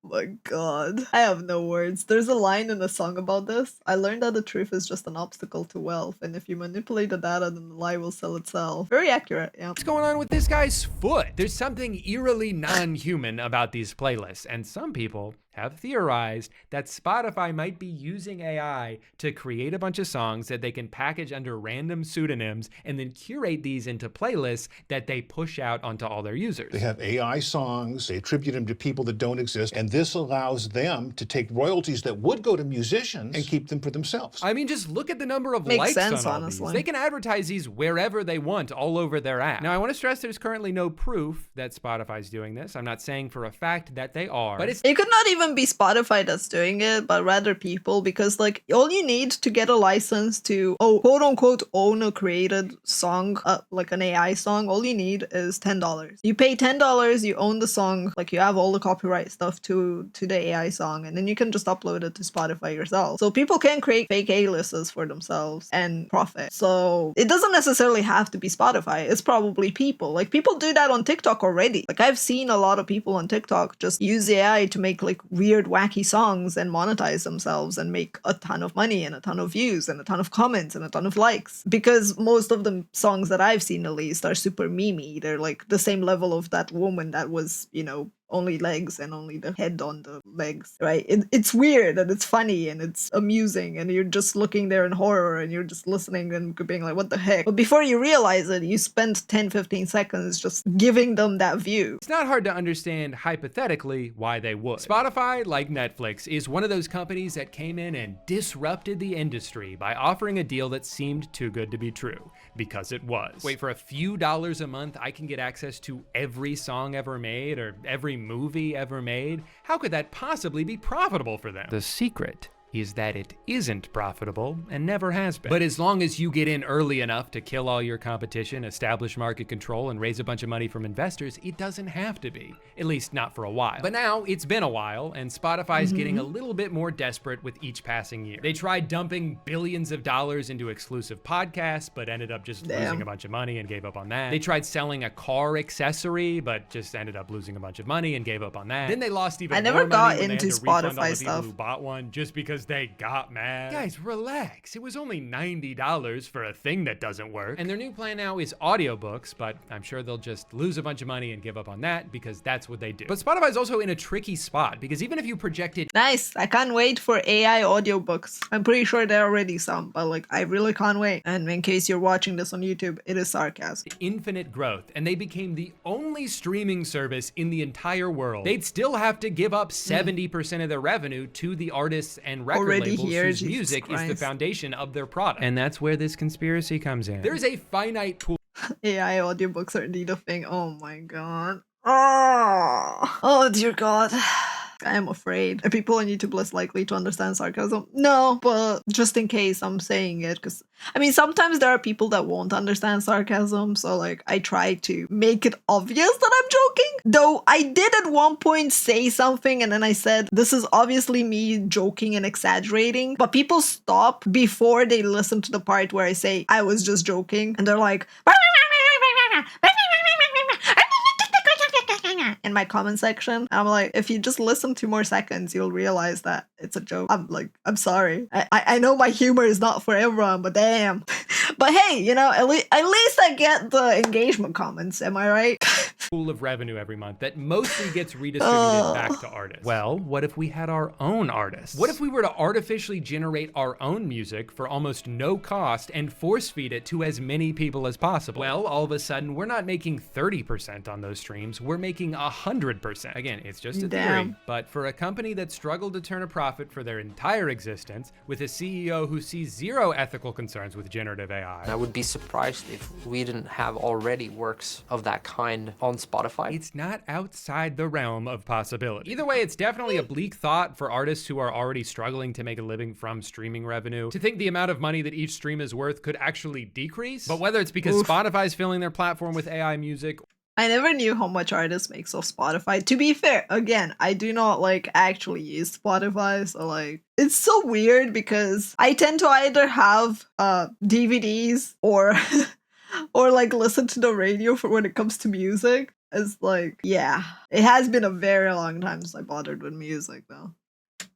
My god. I have no words. There's a line in a song about this. I learned that the truth is just an obstacle to wealth, and if you manipulate the data, then the lie will sell itself. Very accurate, yeah. What's going on with this guy's foot? There's something eerily non-human about these playlists, and some people have theorized that Spotify might be using AI to create a bunch of songs that they can package under random pseudonyms and then curate these into playlists that they push out onto all their users. They have AI songs, they attribute them to people that don't exist, and this allows them to take royalties that would go to musicians and keep them for themselves. I mean, just look at the number of Makes likes sense, on all honestly. these. They can advertise these wherever they want, all over their app. Now, I want to stress there's currently no proof that Spotify's doing this. I'm not saying for a fact that they are, but it's You could not even even be Spotify that's doing it, but rather people, because like all you need to get a license to quote unquote own a created song, like an AI song, all you need is $10. You pay $10, you own the song, like you have all the copyright stuff to the AI song, and then you can just upload it to Spotify yourself. So people can create fake A-lists for themselves and profit. So it doesn't necessarily have to be Spotify. It's probably people. Like people do that on TikTok already. Like I've seen a lot of people on TikTok just use AI to make like weird, wacky songs and monetize themselves and make a ton of money and a ton of views and a ton of comments and a ton of likes. Because most of the songs that I've seen at least are super memey. They're like the same level of that woman that was, you know, only legs and only the head on the legs, right? It's weird and it's funny and it's amusing and you're just looking there in horror and you're just listening and being like, what the heck? But before you realize it, you spend 10-15 seconds just giving them that view. It's not hard to understand hypothetically why they would. Spotify, like Netflix, is one of those companies that came in and disrupted the industry by offering a deal that seemed too good to be true, because it was. Wait, for a few dollars a month, I can get access to every song ever made or every movie ever made? How could that possibly be profitable for them? The secret is that it isn't profitable and never has been. But as long as you get in early enough to kill all your competition, establish market control, and raise a bunch of money from investors, it doesn't have to be, at least not for a while. But now it's been a while, and Spotify's getting a little bit more desperate with each passing year. They tried dumping billions of dollars into exclusive podcasts, but ended up just losing a bunch of money and gave up on that. They tried selling a car accessory, but just ended up losing a bunch of money and gave up on that. Then they lost even more money when they had to refund all the people who bought one just because they got mad. Guys, relax. It was only $90 for a thing that doesn't work. And their new plan now is audiobooks, but I'm sure they'll just lose a bunch of money and give up on that because that's what they do. But Spotify's also in a tricky spot because even if you projected— Nice. I can't wait for AI audiobooks. I'm pretty sure there are already some, but like I really can't wait. And in case you're watching this on YouTube, it is sarcasm. Infinite growth, and they became the only streaming service in the entire world, they'd still have to give up 70% of their revenue to the artists and record labels whose music is the foundation of their product. And that's where this conspiracy comes in. There's a finite pool. AI audiobooks are indeed a thing. Oh my god. Oh dear god. I am afraid. Are people on YouTube less likely to understand sarcasm? No, but just in case I'm saying it, because I mean, sometimes there are people that won't understand sarcasm, so like I try to make it obvious that I'm joking. Though I did at one point say something and then I said, this is obviously me joking and exaggerating, but people stop before they listen to the part where I say I was just joking, and they're like, in my comment section. I'm like, if you just listen 2 more seconds, you'll realize that it's a joke. I'm like, I'm sorry. I know my humor is not for everyone, but damn. But hey, you know, at least I get the engagement comments. Am I right? Pool of revenue every month that mostly gets redistributed back to artists. Well, what if we had our own artists? What if we were to artificially generate our own music for almost no cost and force feed it to as many people as possible? Well, all of a sudden, we're not making 30% on those streams, we're making 100%. Again, it's just a theory, but for a company that struggled to turn a profit for their entire existence, with a CEO who sees zero ethical concerns with generative AI. I would be surprised if we didn't have already works of that kind on Spotify. It's not outside the realm of possibility. Either way, it's definitely a bleak thought for artists who are already struggling to make a living from streaming revenue, to think the amount of money that each stream is worth could actually decrease. But whether it's because Spotify's filling their platform with AI music— I never knew how much artists make off Spotify. To be fair, again, I do not like actually use Spotify, so like it's so weird because I tend to either have DVDs or or like listen to the radio for when it comes to music. It's like, yeah, it has been a very long time since I bothered with music though.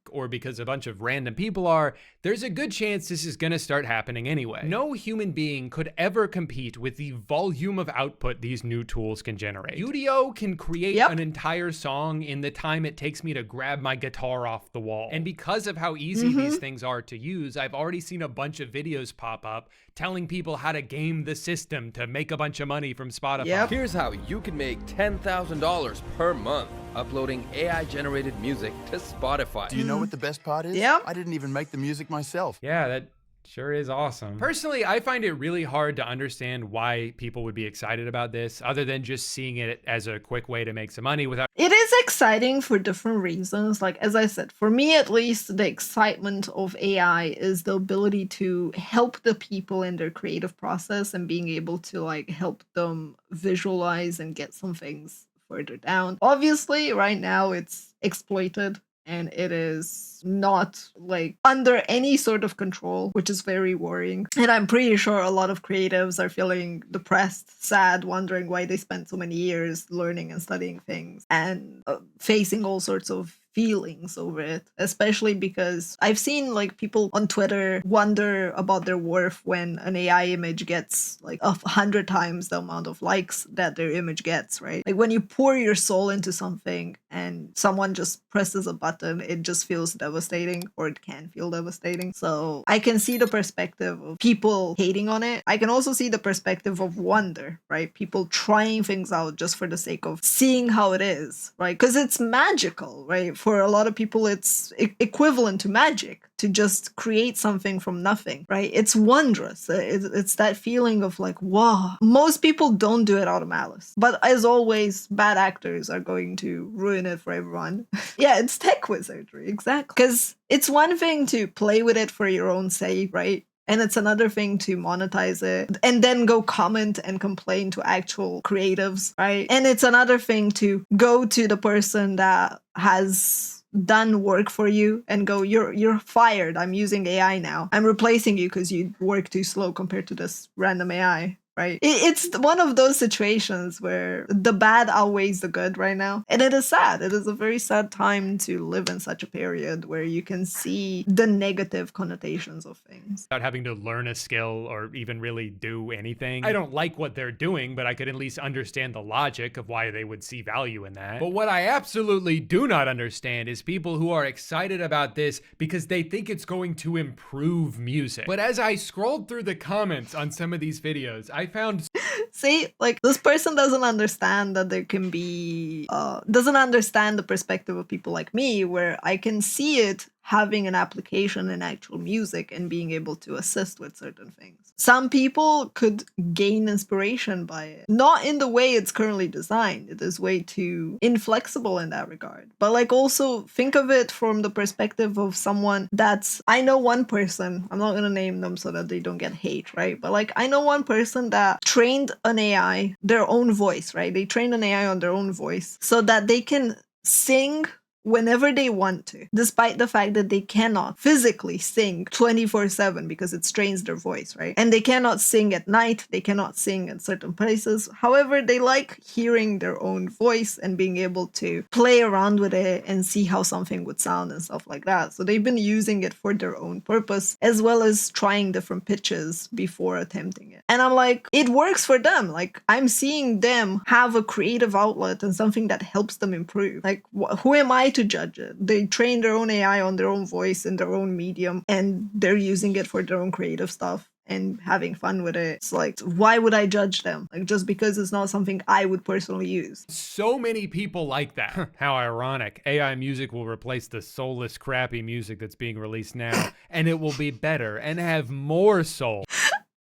Or because a bunch of random people are, there's a good chance this is gonna start happening anyway. No human being could ever compete with the volume of output these new tools can generate. Udio can create an entire song in the time it takes me to grab my guitar off the wall. And because of how easy these things are to use, I've already seen a bunch of videos pop up telling people how to game the system to make a bunch of money from Spotify. Here's how you can make $10,000 per month uploading AI-generated music to Spotify. Do you know what the best part is? Yeah. I didn't even make the music myself. Yeah, that Sure is awesome. Personally, I find it really hard to understand why people would be excited about this, other than just seeing it as a quick way to make some money without. It is exciting for different reasons. Like, as I said, for me at least, the excitement of AI is the ability to help the people in their creative process and being able to like help them visualize and get some things further down. Obviously, right now it's exploited and it is not like under any sort of control, which is very worrying. And I'm pretty sure a lot of creatives are feeling depressed, sad, wondering why they spent so many years learning and studying things and facing all sorts of feelings over it, especially because I've seen like people on Twitter wonder about their worth when an AI image gets like 100 times the amount of likes that their image gets, right? Like when you pour your soul into something and someone just presses a button, it just feels devastating, or it can feel devastating. So I can see the perspective of people hating on it. I can also see the perspective of wonder, right? People trying things out just for the sake of seeing how it is, right? Because it's magical, right? For a lot of people, it's equivalent to magic to just create something from nothing, right? It's wondrous. It's that feeling of like, wow. Most people don't do it out of malice. But as always, bad actors are going to ruin it for everyone. Yeah, it's tech wizardry, exactly. Because it's one thing to play with it for your own sake, right? And it's another thing to monetize it and then go comment and complain to actual creatives, right? And it's another thing to go to the person that has done work for you and go, you're fired. I'm using AI now. I'm replacing you because you work too slow compared to this random AI. Right? It's one of those situations where the bad outweighs the good right now. And it is sad. It is a very sad time to live in such a period where you can see the negative connotations of things. Without having to learn a skill or even really do anything. I don't like what they're doing, but I could at least understand the logic of why they would see value in that. But what I absolutely do not understand is people who are excited about this because they think it's going to improve music. But as I scrolled through the comments on some of these videos, I found see, like, this person doesn't understand that there can be doesn't understand the perspective of people like me, where I can see it having an application in actual music and being able to assist with certain things. Some people could gain inspiration by it. Not in the way it's currently designed. It is way too inflexible in that regard. But like, also think of it from the perspective of someone that's, I know one person, I'm not gonna name them so that they don't get hate, right? But like, I know one person that trained an AI, their own voice, right? They trained an AI on their own voice so that they can sing whenever they want to, despite the fact that they cannot physically sing 24/7 because it strains their voice, right? And they cannot sing at night, they cannot sing at certain places. However, they like hearing their own voice and being able to play around with it and see how something would sound and stuff like that. So they've been using it for their own purpose, as well as trying different pitches before attempting it. And I'm like, it works for them. Like, I'm seeing them have a creative outlet and something that helps them improve. Like, who am I to judge it? They train their own AI on their own voice in their own medium, and they're using it for their own creative stuff and having fun with it. It's like, why would I judge them? Like, just because it's not something I would personally use. So many people like that. How ironic. AI music will replace the soulless, crappy music that's being released now, and it will be better and have more soul.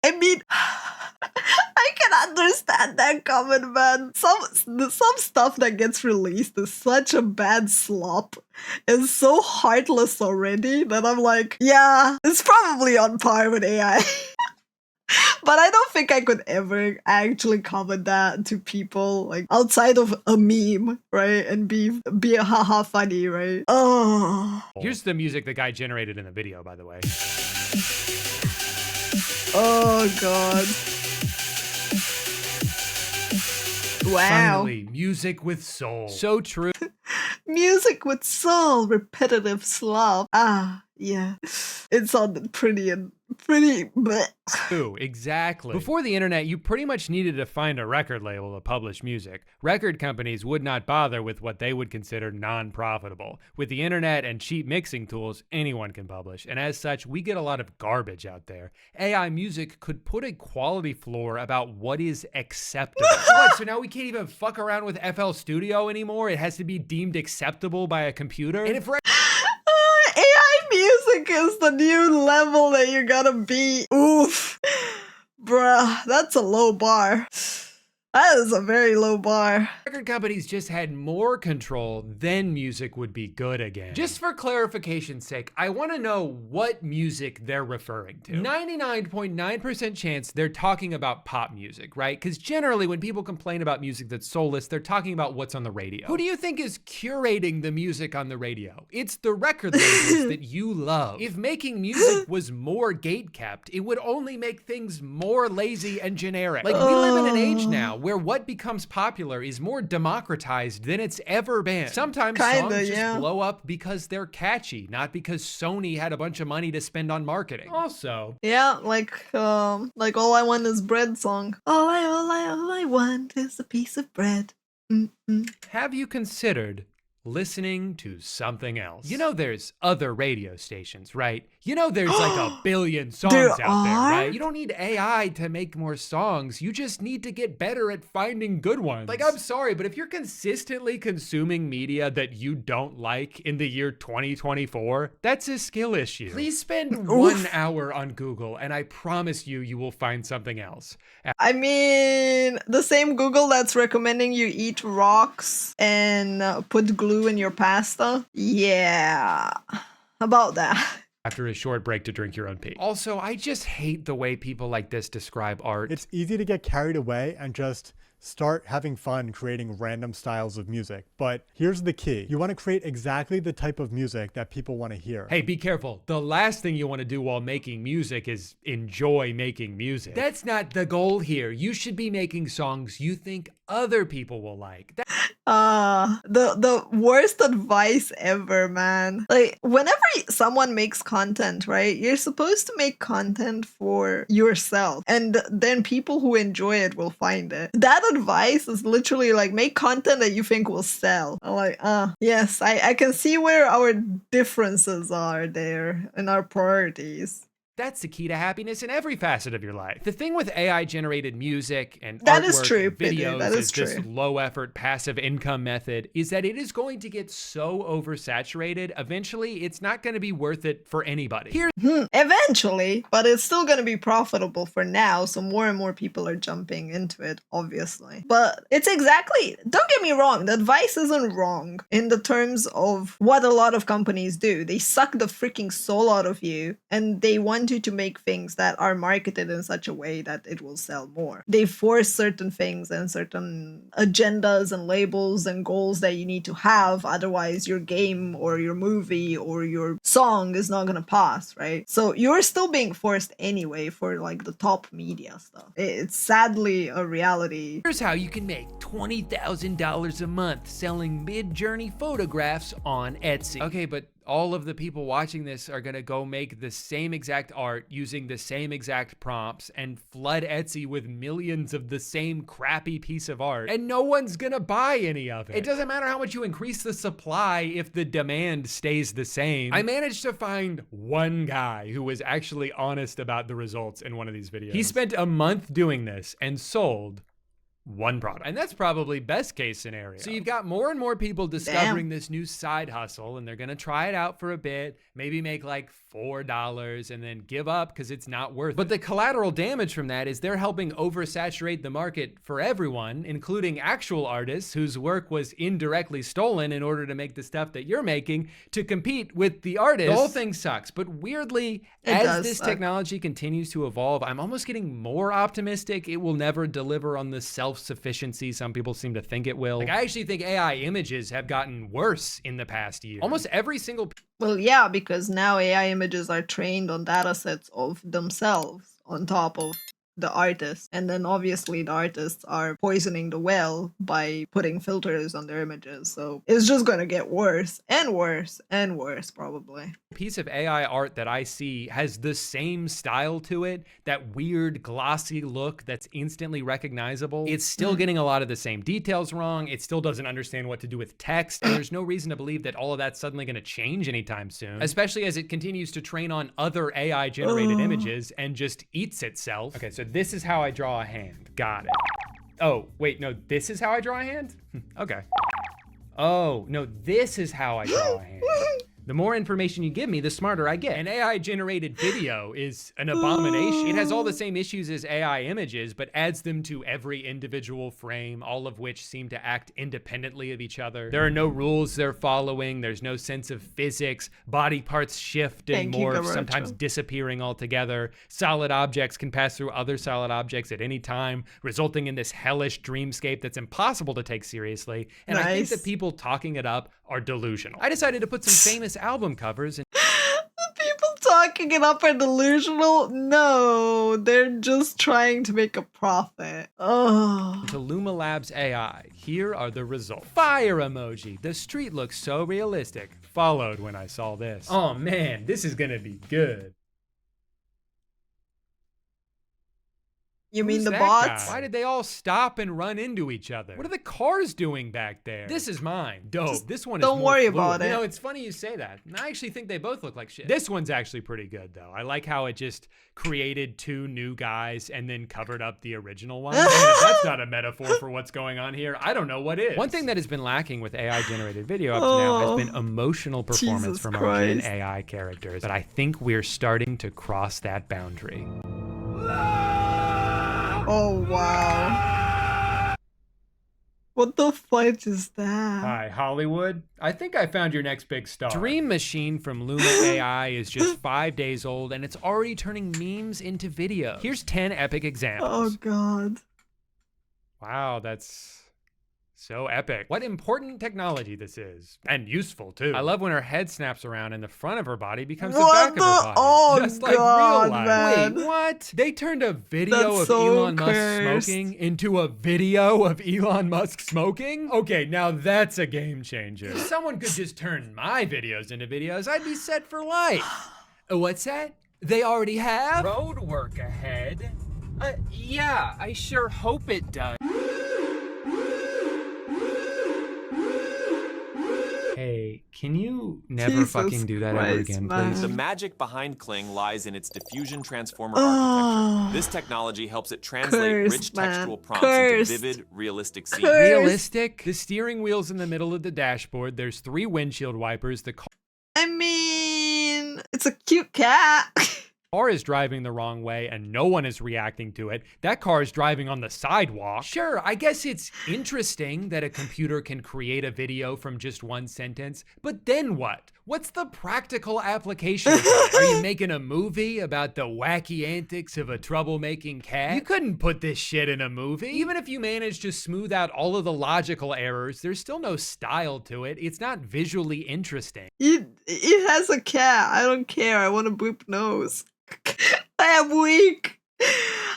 I mean, I can understand that comment, man. Some stuff that gets released is such a bad slop. It's so heartless already that I'm like, yeah, it's probably on par with AI. But I don't think I could ever actually comment that to people, like, outside of a meme, right? And be a haha funny, right? Oh. Here's the music the guy generated in the video, by the way. Oh, God. Wow. Finally, music with soul. So true. Music with soul, repetitive slop. Ah, yeah. It sounded pretty bleh. Exactly. Before the internet, you pretty much needed to find a record label to publish music. Record companies would not bother with what they would consider non-profitable. With the internet and cheap mixing tools, anyone can publish, and as such, we get a lot of garbage out there. AI music could put a quality floor about what is acceptable. What, so now we can't even fuck around with FL Studio anymore? It has to be deemed acceptable by a computer? And if AI music is the new level that you gotta be. Oof. Bruh, that's a low bar. That is a very low bar. Record companies just had more control, then music would be good again. Just for clarification's sake, I want to know what music they're referring to. 99.9% chance they're talking about pop music, right? Because generally when people complain about music that's soulless, they're talking about what's on the radio. Who do you think is curating the music on the radio? It's the record labels that you love. If making music was more gatekept, it would only make things more lazy and generic. Like, we live in an age now where what becomes popular is more democratized than it's ever been. Sometimes songs just blow up because they're catchy, not because Sony had a bunch of money to spend on marketing. Also, yeah, like All I Want Is Bread song. All I want is a piece of bread. Have you considered listening to something else? You know there's other radio stations, right? You know there's like a billion songs out there, right? You don't need AI to make more songs. You just need to get better at finding good ones. Like, I'm sorry, but if you're consistently consuming media that you don't like in the year 2024, that's a skill issue. Please spend 1 hour on Google and I promise you, you will find something else. I mean, the same Google that's recommending you eat rocks and put glue in your pasta? Yeah, about that. After a short break to drink your own pee. Also, I just hate the way people like this describe art. It's easy to get carried away and just start having fun creating random styles of music. But here's the key. You want to create exactly the type of music that people want to hear. Hey, be careful. The last thing you want to do while making music is enjoy making music. That's not the goal here. You should be making songs you think other people will like. The worst advice ever, man. Like, whenever someone makes content, right, you're supposed to make content for yourself, and then people who enjoy it will find it. That advice is literally like, make content that you think will sell. I'm like, yes, I can see where our differences are there and our priorities. That's the key to happiness in every facet of your life. The thing with AI-generated music and that artwork is true, and videos that is this true. low-effort passive income method is that it is going to get so oversaturated, eventually it's not going to be worth it for anybody. Eventually, but it's still going to be profitable for now, so more and more people are jumping into it, obviously. But it's exactly, don't get me wrong, the advice isn't wrong in the terms of what a lot of companies do. They suck the freaking soul out of you, and they want you to make things that are marketed in such a way that it will sell more. They force certain things and certain agendas and labels and goals that you need to have, otherwise your game or your movie or your song is not gonna pass, right? So you're still being forced anyway for like the top media stuff. It's sadly a reality. Here's how you can make $20,000 a month selling mid-journey photographs on Etsy. Okay, but all of the people watching this are gonna go make the same exact art using the same exact prompts and flood Etsy with millions of the same crappy piece of art, and no one's gonna buy any of it. It doesn't matter how much you increase the supply if the demand stays the same. I managed to find one guy who was actually honest about the results in one of these videos. He spent a month doing this and sold one product. And that's probably best case scenario. So you've got more and more people discovering this new side hustle, and they're gonna try it out for a bit, maybe make like $4 and then give up because it's not worth it. But the collateral damage from that is they're helping oversaturate the market for everyone, including actual artists whose work was indirectly stolen in order to make the stuff that you're making to compete with the artists. The whole thing sucks, but weirdly, as this technology continues to evolve, I'm almost getting more optimistic it will never deliver on the self-sufficiency some people seem to think it will. Like, I actually think AI images have gotten worse in the past year. Almost every single Well, yeah, because now AI images are trained on data sets of themselves on top of the artists. And then obviously the artists are poisoning the well by putting filters on their images. So it's just going to get worse and worse and worse, probably. piece of AI art that I see has the same style to it, that weird glossy look that's instantly recognizable. It's still getting a lot of the same details wrong. It still doesn't understand what to do with text. And there's no reason to believe that all of that's suddenly going to change anytime soon, especially as it continues to train on other AI generated images and just eats itself. Okay, so this is how I draw a hand. Got it. Oh, wait, no, this is how I draw a hand? Okay. Oh, no, this is how I draw a hand. The more information you give me, the smarter I get. And AI-generated video is an abomination. It has all the same issues as AI images, but adds them to every individual frame, all of which seem to act independently of each other. There are no rules they're following. There's no sense of physics. Body parts shift and morph, sometimes disappearing altogether. Solid objects can pass through other solid objects at any time, resulting in this hellish dreamscape that's impossible to take seriously. And I think that people talking it up are delusional. I decided to put some famous album covers and people talking it up are delusional? No, they're just trying to make a profit. Oh. To Luma Labs AI. Here are the results. Fire emoji. The street looks so realistic. Followed when I saw this. Oh man, this is gonna be good. You mean the that bots? guy? Why did they all stop and run into each other? What are the cars doing back there? This is mine. Dope. Just this one is don't more worry fluid. about it. You know, it's funny you say that. I actually think they both look like shit. This one's actually pretty good though. I like how it just created two new guys and then covered up the original one. Man, if that's not a metaphor for what's going on here, I don't know what is. One thing that has been lacking with AI generated video up to now has been emotional performance from our Gen AI characters. But I think we're starting to cross that boundary. Oh, wow. What the fudge is that? Hi, Hollywood. I think I found your next big star. Dream Machine from Luma AI is just 5 days old, and it's already turning memes into video. Here's 10 epic examples. Oh, God. Wow, that's so epic. What important technology this is. And useful, too. I love when her head snaps around and the front of her body becomes the back of her body. Oh, just like God, real life. man. Wait, what? They turned a video That's of so Elon Musk cursed. smoking into a video of Elon Musk smoking? Okay, now that's a game changer. If someone could just turn my videos into videos, I'd be set for life. What's that? They already have? Road work ahead. Yeah, I sure hope it does. Hey, can you never fucking do that ever again, please? The magic behind Kling lies in its diffusion transformer architecture. This technology helps it translate rich textual prompts into vivid, realistic scenes. Realistic? The steering wheel's in the middle of the dashboard. There's 3 windshield wipers. The I mean, it's a cute cat. car is driving the wrong way and no one is reacting to it. That car is driving on the sidewalk. Sure, I guess it's interesting that a computer can create a video from just one sentence, but then what? What's the practical application of it? Are you making a movie about the wacky antics of a troublemaking cat? You couldn't put this shit in a movie. Even if you manage to smooth out all of the logical errors, there's still no style to it. It's not visually interesting. It has a cat. I don't care. I want a boop nose. I am weak.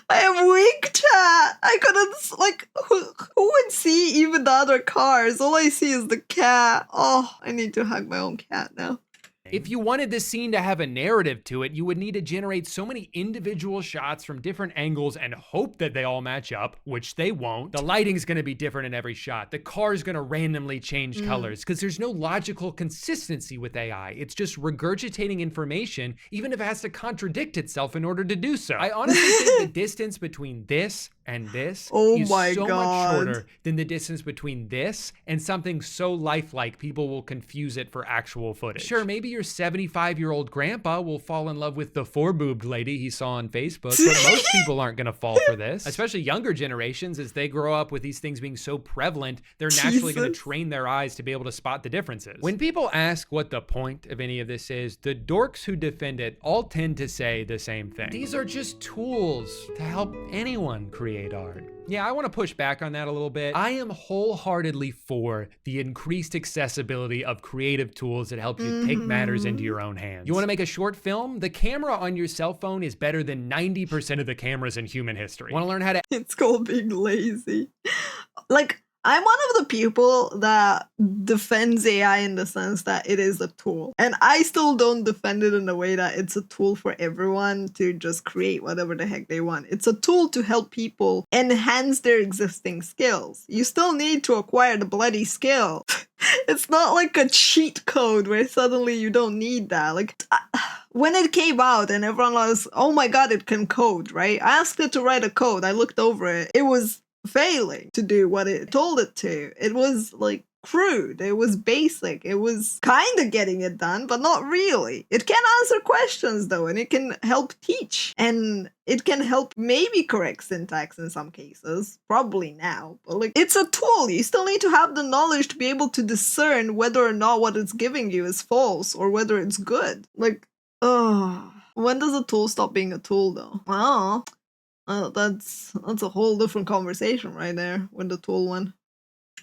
I am weak, chat. I couldn't, like, who would see even the other cars? All I see is the cat. Oh, I need to hug my own cat now. If you wanted this scene to have a narrative to it, you would need to generate so many individual shots from different angles and hope that they all match up, which they won't. The lighting's gonna be different in every shot. The car's gonna randomly change colors because there's no logical consistency with AI. It's just regurgitating information, even if it has to contradict itself in order to do so. I honestly think the distance between this and this is so much shorter than the distance between this and something so lifelike people will confuse it for actual footage. Sure, maybe your 75-year-old grandpa will fall in love with the 4-boobed lady he saw on Facebook, but most people aren't gonna fall for this. Especially younger generations, as they grow up with these things being so prevalent, they're naturally gonna train their eyes to be able to spot the differences. When people ask what the point of any of this is, the dorks who defend it all tend to say the same thing. These are just tools to help anyone create art. Yeah, I want to push back on that a little bit. I am wholeheartedly for the increased accessibility of creative tools that help you take matters into your own hands. You want to make a short film? The camera on your cell phone is better than 90% of the cameras in human history. Want to learn how to... It's called being lazy. Like, I'm one of the people that defends AI in the sense that it is a tool. And I still don't defend it in a way that it's a tool for everyone to just create whatever the heck they want. It's a tool to help people enhance their existing skills. You still need to acquire the bloody skill. It's not like a cheat code where suddenly you don't need that. Like, when it came out and everyone was, oh my god, it can code, right? I asked it to write a code. I looked over it. It was failing to do what it told it to. It was like crude, it was basic, it was kind of getting it done, but not really. It can answer questions though, and it can help teach, and it can help maybe correct syntax in some cases, probably now, but like, it's a tool. You still need to have the knowledge to be able to discern whether or not what it's giving you is false or whether it's good. Like, when does a tool stop being a tool though? Well, that's a whole different conversation right there with the tool one.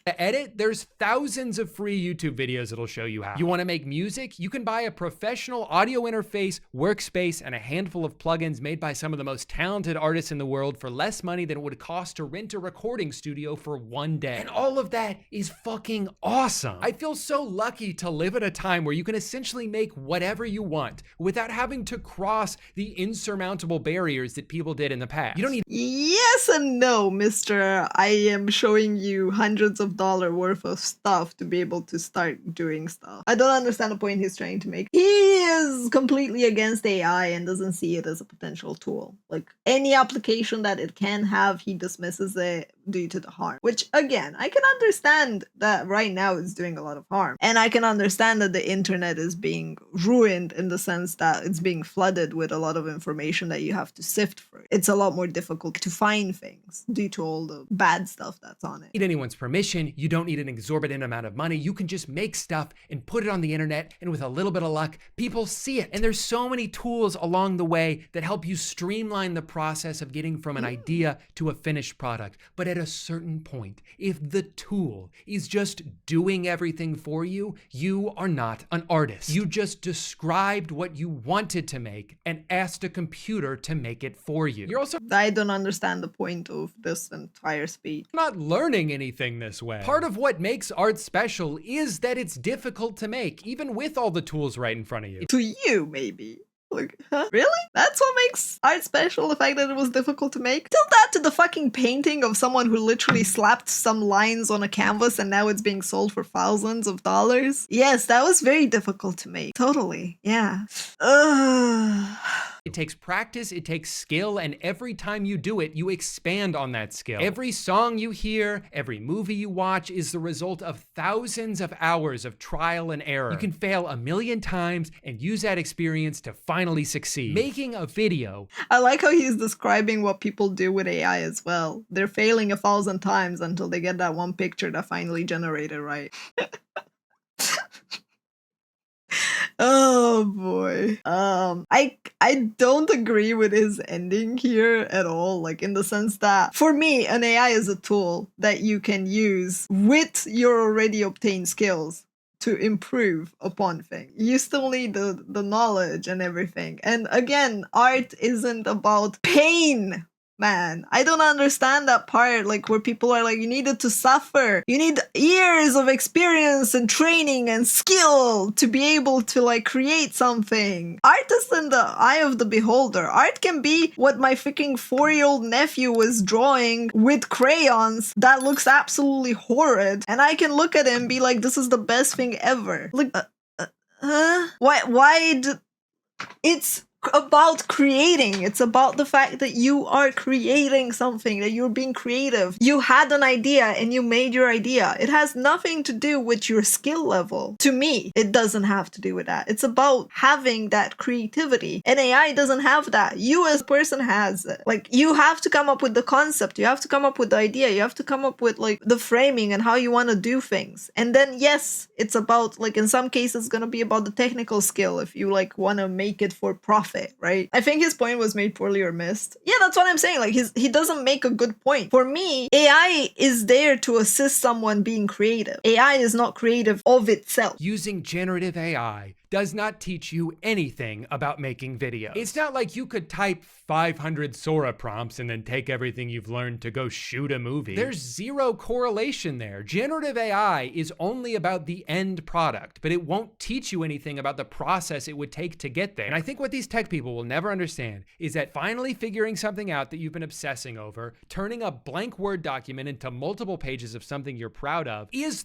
To edit, there's thousands of free YouTube videos that'll show you how. You want to make music? You can buy a professional audio interface, workspace, and a handful of plugins made by some of the most talented artists in the world for less money than it would cost to rent a recording studio for one day. And all of that is fucking awesome. I feel so lucky to live at a time where you can essentially make whatever you want without having to cross the insurmountable barriers that people did in the past. You don't need— Yes and no, Mr. I am showing you hundreds of $100 worth of stuff to be able to start doing stuff. I don't understand the point he's trying to make. He is completely against AI and doesn't see it as a potential tool. Like, any application that it can have, he dismisses it due to the harm. Which, again, I can understand that right now it's doing a lot of harm. And I can understand that the internet is being ruined in the sense that it's being flooded with a lot of information that you have to sift through. It's a lot more difficult to find things due to all the bad stuff that's on it. Need anyone's permission. You don't need an exorbitant amount of money. You can just make stuff and put it on the internet, and with a little bit of luck, people see it. And there's so many tools along the way that help you streamline the process of getting from an idea to a finished product. But at a certain point, if the tool is just doing everything for you, you are not an artist. You just described what you wanted to make and asked a computer to make it for you. You're also— I don't understand the point of this entire speech. Not learning anything this way. Part of what makes art special is that it's difficult to make, even with all the tools right in front of you. To you, maybe. Like, huh? Really? That's what makes art special, the fact that it was difficult to make? Tell that to the fucking painting of someone who literally slapped some lines on a canvas and now it's being sold for thousands of dollars. Yes, that was very difficult to make. Totally. Yeah. It takes practice, it takes skill, and every time you do it, you expand on that skill. Every song you hear, every movie you watch is the result of thousands of hours of trial and error. You can fail 1,000,000 times and use that experience to finally succeed. Making a video— I like how he's describing what people do with AI as well. They're failing 1,000 times until they get that one picture that finally generated right. Oh boy. I don't agree with his ending here at all, like in the sense that for me, an AI is a tool that you can use with your already obtained skills to improve upon things. You still need the knowledge and everything. And again, art isn't about pain. Man, I don't understand that part, like where people are like, you needed to suffer. You need years of experience and training and skill to be able to like create something. Art is in the eye of the beholder. Art can be what my freaking 4-year-old nephew was drawing with crayons that looks absolutely horrid. And I can look at it and be like, this is the best thing ever. Like, it's about creating. It's about the fact that you are creating something, that you're being creative. You had an idea and you made your idea. It has nothing to do with your skill level. To me, it doesn't have to do with that. It's about having that creativity. And AI doesn't have that. You as a person has it. Like, you have to come up with the concept. You have to come up with the idea. You have to come up with like the framing and how you want to do things. And then yes, it's about like, in some cases, it's going to be about the technical skill if you like want to make it for profit. Right? I think his point was made poorly or missed. Yeah, that's what I'm saying. Like, he doesn't make a good point. For me, AI is there to assist someone being creative. AI is not creative of itself. Using generative AI does not teach you anything about making videos. It's not like you could type 500 Sora prompts and then take everything you've learned to go shoot a movie. There's zero correlation there. Generative AI is only about the end product, but it won't teach you anything about the process it would take to get there. And I think what these tech people will never understand is that finally figuring something out that you've been obsessing over, turning a blank Word document into multiple pages of something you're proud of, is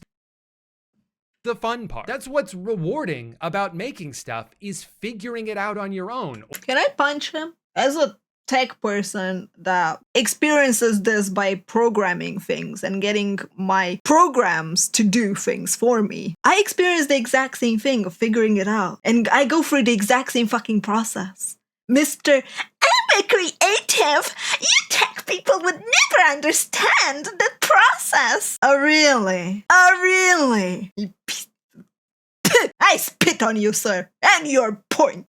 the fun part. That's what's rewarding about making stuff, is figuring it out on your own. Can I punch him? As a tech person that experiences this by programming things and getting my programs to do things for me. I experience the exact same thing of figuring it out. And I go through the exact same fucking process. Mr. I'm a creative. You tech people would never understand the process. Oh, really? Oh, really? You I spit on you, sir, and your point.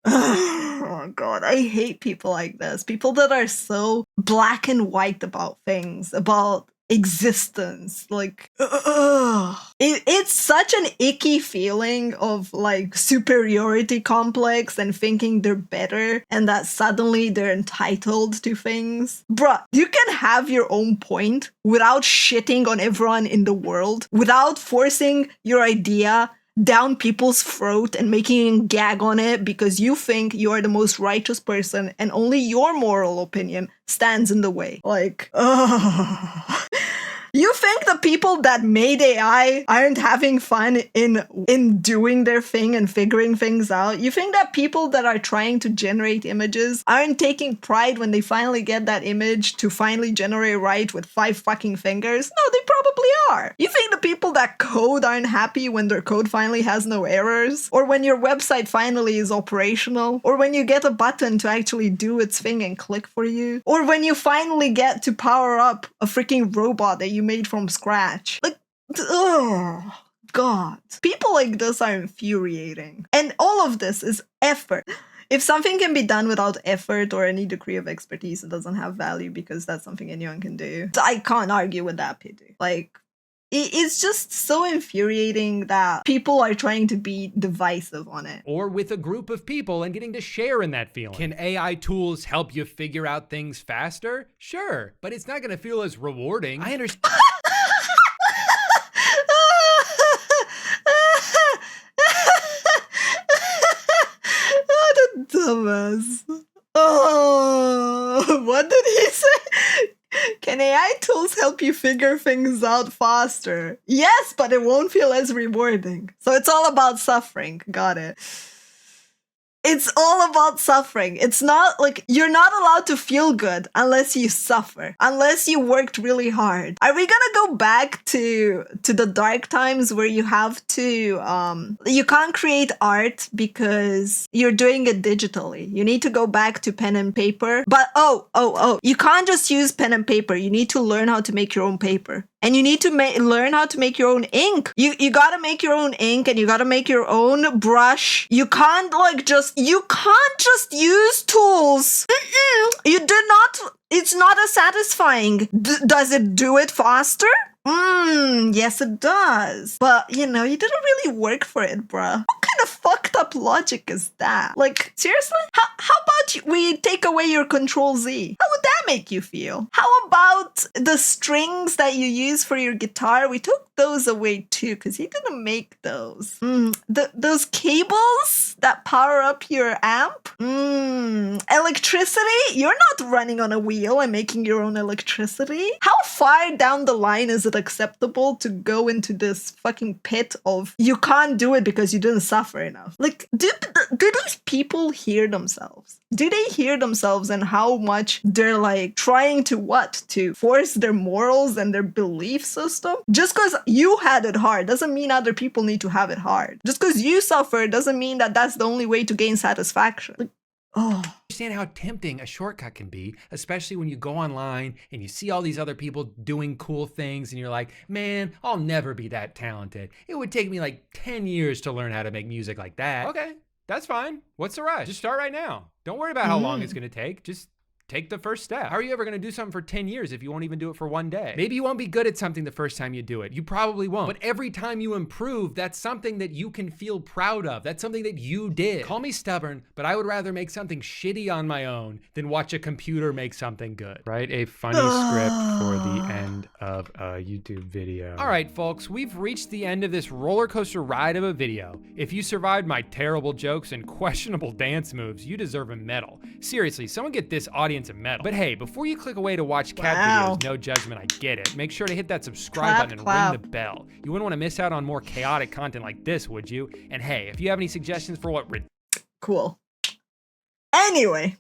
Oh god, I hate people like this. People that are so black and white about things, about existence. Like, it's such an icky feeling of like superiority complex and thinking they're better and that suddenly they're entitled to things. Bruh, you can have your own point without shitting on everyone in the world, without forcing your idea down people's throat and making them gag on it because you think you are the most righteous person and only your moral opinion stands in the way. Like, you think the people that made AI aren't having fun in doing their thing and figuring things out? You think that people that are trying to generate images aren't taking pride when they finally get that image to finally generate right with 5 fucking fingers? No, they probably are. You think the people that code aren't happy when their code finally has no errors? Or when your website finally is operational? Or when you get a button to actually do its thing and click for you? Or when you finally get to power up a freaking robot that you made from scratch? Like, oh god. People like this are infuriating. And all of this is effort. If something can be done without effort or any degree of expertise, it doesn't have value because that's something anyone can do. So I can't argue with that, pity. Like, it's just so infuriating that people are trying to be divisive on it. Or with a group of people and getting to share in that feeling. Can AI tools help you figure out things faster? Sure, but it's not going to feel as rewarding. I understand. Oh, the dumbass. Oh, what did he say? Can AI tools help you figure things out faster? Yes, but it won't feel as rewarding. So it's all about suffering. Got it. It's all about suffering. It's not like you're not allowed to feel good unless you suffer, unless you worked really hard. Are we gonna go back to the dark times where you have to you can't create art because you're doing it digitally? You need to go back to pen and paper. But you can't just use pen and paper. You need to learn how to make your own paper. And you need to learn how to make your own ink. You gotta make your own ink and you gotta make your own brush. You can't just use tools. You do not, it's not as satisfying. Does it do it faster? Yes it does. But, you know, you didn't really work for it, bruh. What kind of fucked up logic is that? Like, seriously? How about we take away your Control-Z? How would that make you feel? How about the strings that you use for your guitar? We took those away too, because you didn't make those. Those cables that power up your amp? Electricity? You're not running on a wheel and making your own electricity. How far down the line is it acceptable to go into this fucking pit of you can't do it because you didn't suffer enough? Like, do these people hear themselves? Do they hear themselves and how much they're like trying to force their morals and their belief system? Just because you had it hard doesn't mean other people need to have it hard. Just because you suffer doesn't mean that that's the only way to gain satisfaction. Like, Understand how tempting a shortcut can be, especially when you go online and you see all these other people doing cool things and you're like, man, I'll never be that talented. It would take me like 10 years to learn how to make music like that. Okay, that's fine. What's the rush? Just start right now. Don't worry about how long it's gonna take. Just take the first step. How are you ever gonna do something for 10 years if you won't even do it for one day? Maybe you won't be good at something the first time you do it. You probably won't. But every time you improve, that's something that you can feel proud of. That's something that you did. Call me stubborn, but I would rather make something shitty on my own than watch a computer make something good. Write a funny script for the end of a YouTube video. All right, folks, we've reached the end of this roller coaster ride of a video. If you survived my terrible jokes and questionable dance moves, you deserve a medal. Seriously, someone get this audience a medal. But hey, before you click away to watch cat videos, no judgment, I get it. Make sure to hit that subscribe button and ring the bell. You wouldn't want to miss out on more chaotic content like this, would you? And hey, if you have any suggestions for what... Cool. Anyway,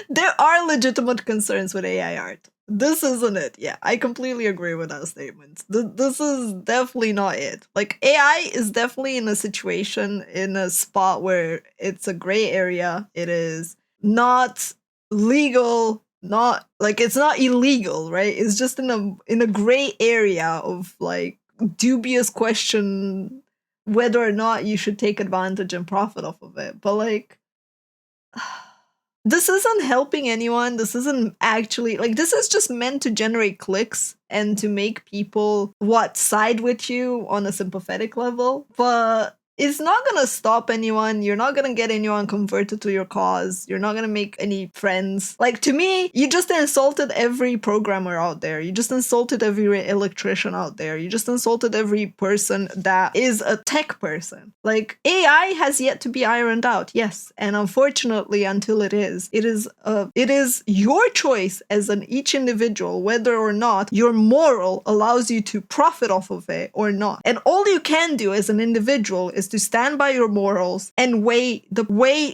There are legitimate concerns with AI art. This isn't it. Yeah, I completely agree with that statement. This is definitely not it. Like, AI is definitely in a situation, in a spot where it's a gray area. It is not legal, not like it's not illegal, right? It's just in a gray area of like dubious question whether or not you should take advantage and profit off of it. But like, this isn't helping anyone. This isn't actually like, this is just meant to generate clicks and to make people side with you on a sympathetic level. But it's not gonna stop anyone. You're not gonna get anyone converted to your cause. You're not gonna make any friends. Like, to me, you just insulted every programmer out there. You just insulted every electrician out there. You just insulted every person that is a tech person. Like, AI has yet to be ironed out, yes. And unfortunately, until it is your choice as each individual, whether or not your moral allows you to profit off of it or not. And all you can do as an individual is to stand by your morals and weigh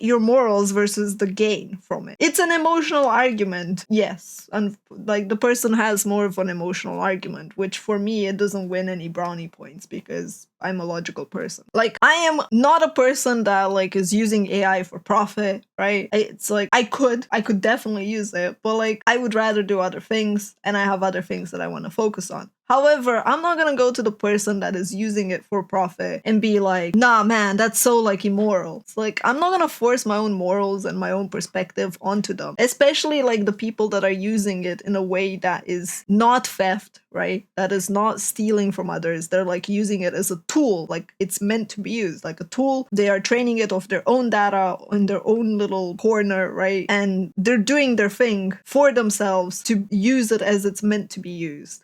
your morals versus the gain from it. It's an emotional argument, yes, and like the person has more of an emotional argument, which for me it doesn't win any brownie points because I'm a logical person. Like, I am not a person that like is using AI for profit, right? It's like I could definitely use it, but like I would rather do other things, and I have other things that I want to focus on. However, I'm not gonna go to the person that is using it for profit and be like, nah, man, that's so like immoral. It's like, I'm not gonna force my own morals and my own perspective onto them, especially like the people that are using it in a way that is not theft, right? That is not stealing from others. They're like using it as a tool, like it's meant to be used like a tool. They are training it off their own data in their own little corner, right? And they're doing their thing for themselves to use it as it's meant to be used.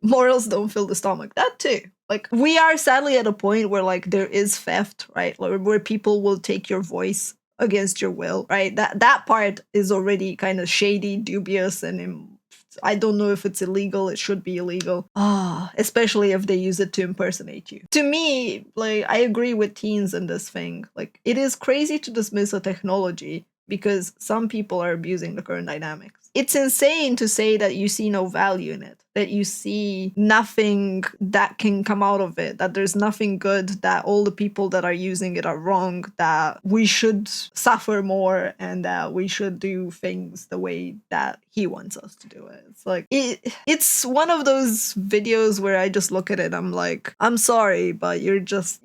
Morals don't fill the stomach. That too. Like, we are sadly at a point where like there is theft, right? Where people will take your voice against your will, right? That part is already kind of shady, dubious, and I don't know if it's illegal. It should be illegal. Especially if they use it to impersonate you. To me, like, I agree with teens in this thing. Like, it is crazy to dismiss a technology because some people are abusing the current dynamics. It's insane to say that you see no value in it, that you see nothing that can come out of it, that there's nothing good, that all the people that are using it are wrong, that we should suffer more, and that we should do things the way that he wants us to do it. It's like, it's one of those videos where I just look at it, I'm like, I'm sorry, but you're just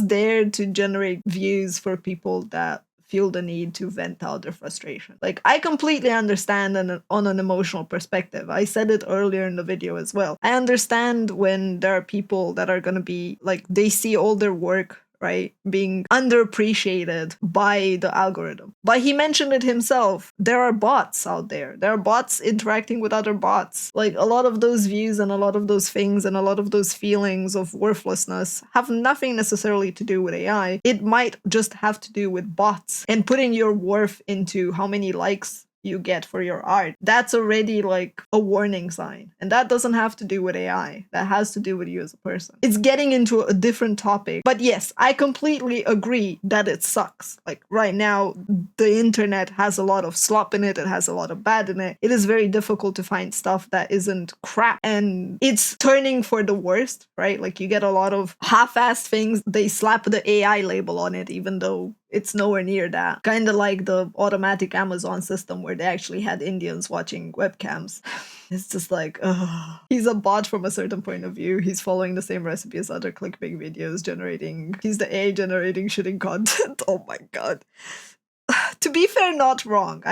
there to generate views for people that feel the need to vent out their frustration. Like, I completely understand on an emotional perspective. I said it earlier in the video as well. I understand when there are people that are gonna be like, they see all their work, right, being underappreciated by the algorithm. But he mentioned it himself. There are bots out there. There are bots interacting with other bots. Like, a lot of those views and a lot of those things and a lot of those feelings of worthlessness have nothing necessarily to do with AI. It might just have to do with bots and putting your worth into how many likes you get for your art. That's already like a warning sign. And that doesn't have to do with AI. That has to do with you as a person. It's getting into a different topic. But yes, I completely agree that it sucks. Like, right now, the internet has a lot of slop in it. It has a lot of bad in it. It is very difficult to find stuff that isn't crap. And it's turning for the worst, right? Like, you get a lot of half-assed things. They slap the AI label on it, even though it's nowhere near that. Kind of like the automatic Amazon system where they actually had Indians watching webcams. It's just like, ugh. He's a bot from a certain point of view. He's following the same recipe as other clickbait videos, he's the AI generating shitting content. Oh my god. To be fair, not wrong.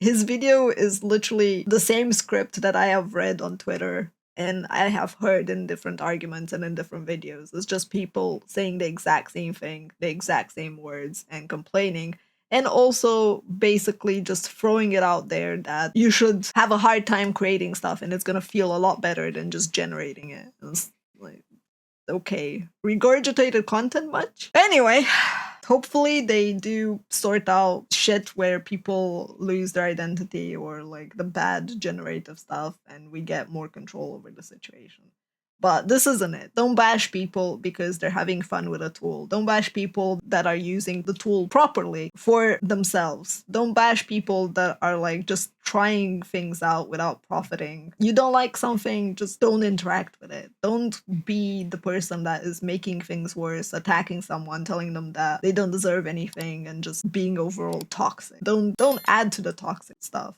His video is literally the same script that I have read on Twitter and I have heard in different arguments and in different videos. It's just people saying the exact same thing, the exact same words, and complaining. And also basically just throwing it out there that you should have a hard time creating stuff and it's gonna feel a lot better than just generating it. It's like, okay, regurgitated content much? Anyway, hopefully they do sort out shit where people lose their identity or like the bad generative stuff and we get more control over the situation. But this isn't it. Don't bash people because they're having fun with a tool. Don't bash people that are using the tool properly for themselves. Don't bash people that are like just trying things out without profiting. You don't like something, just don't interact with it. Don't be the person that is making things worse, attacking someone, telling them that they don't deserve anything, and just being overall toxic. Don't add to the toxic stuff.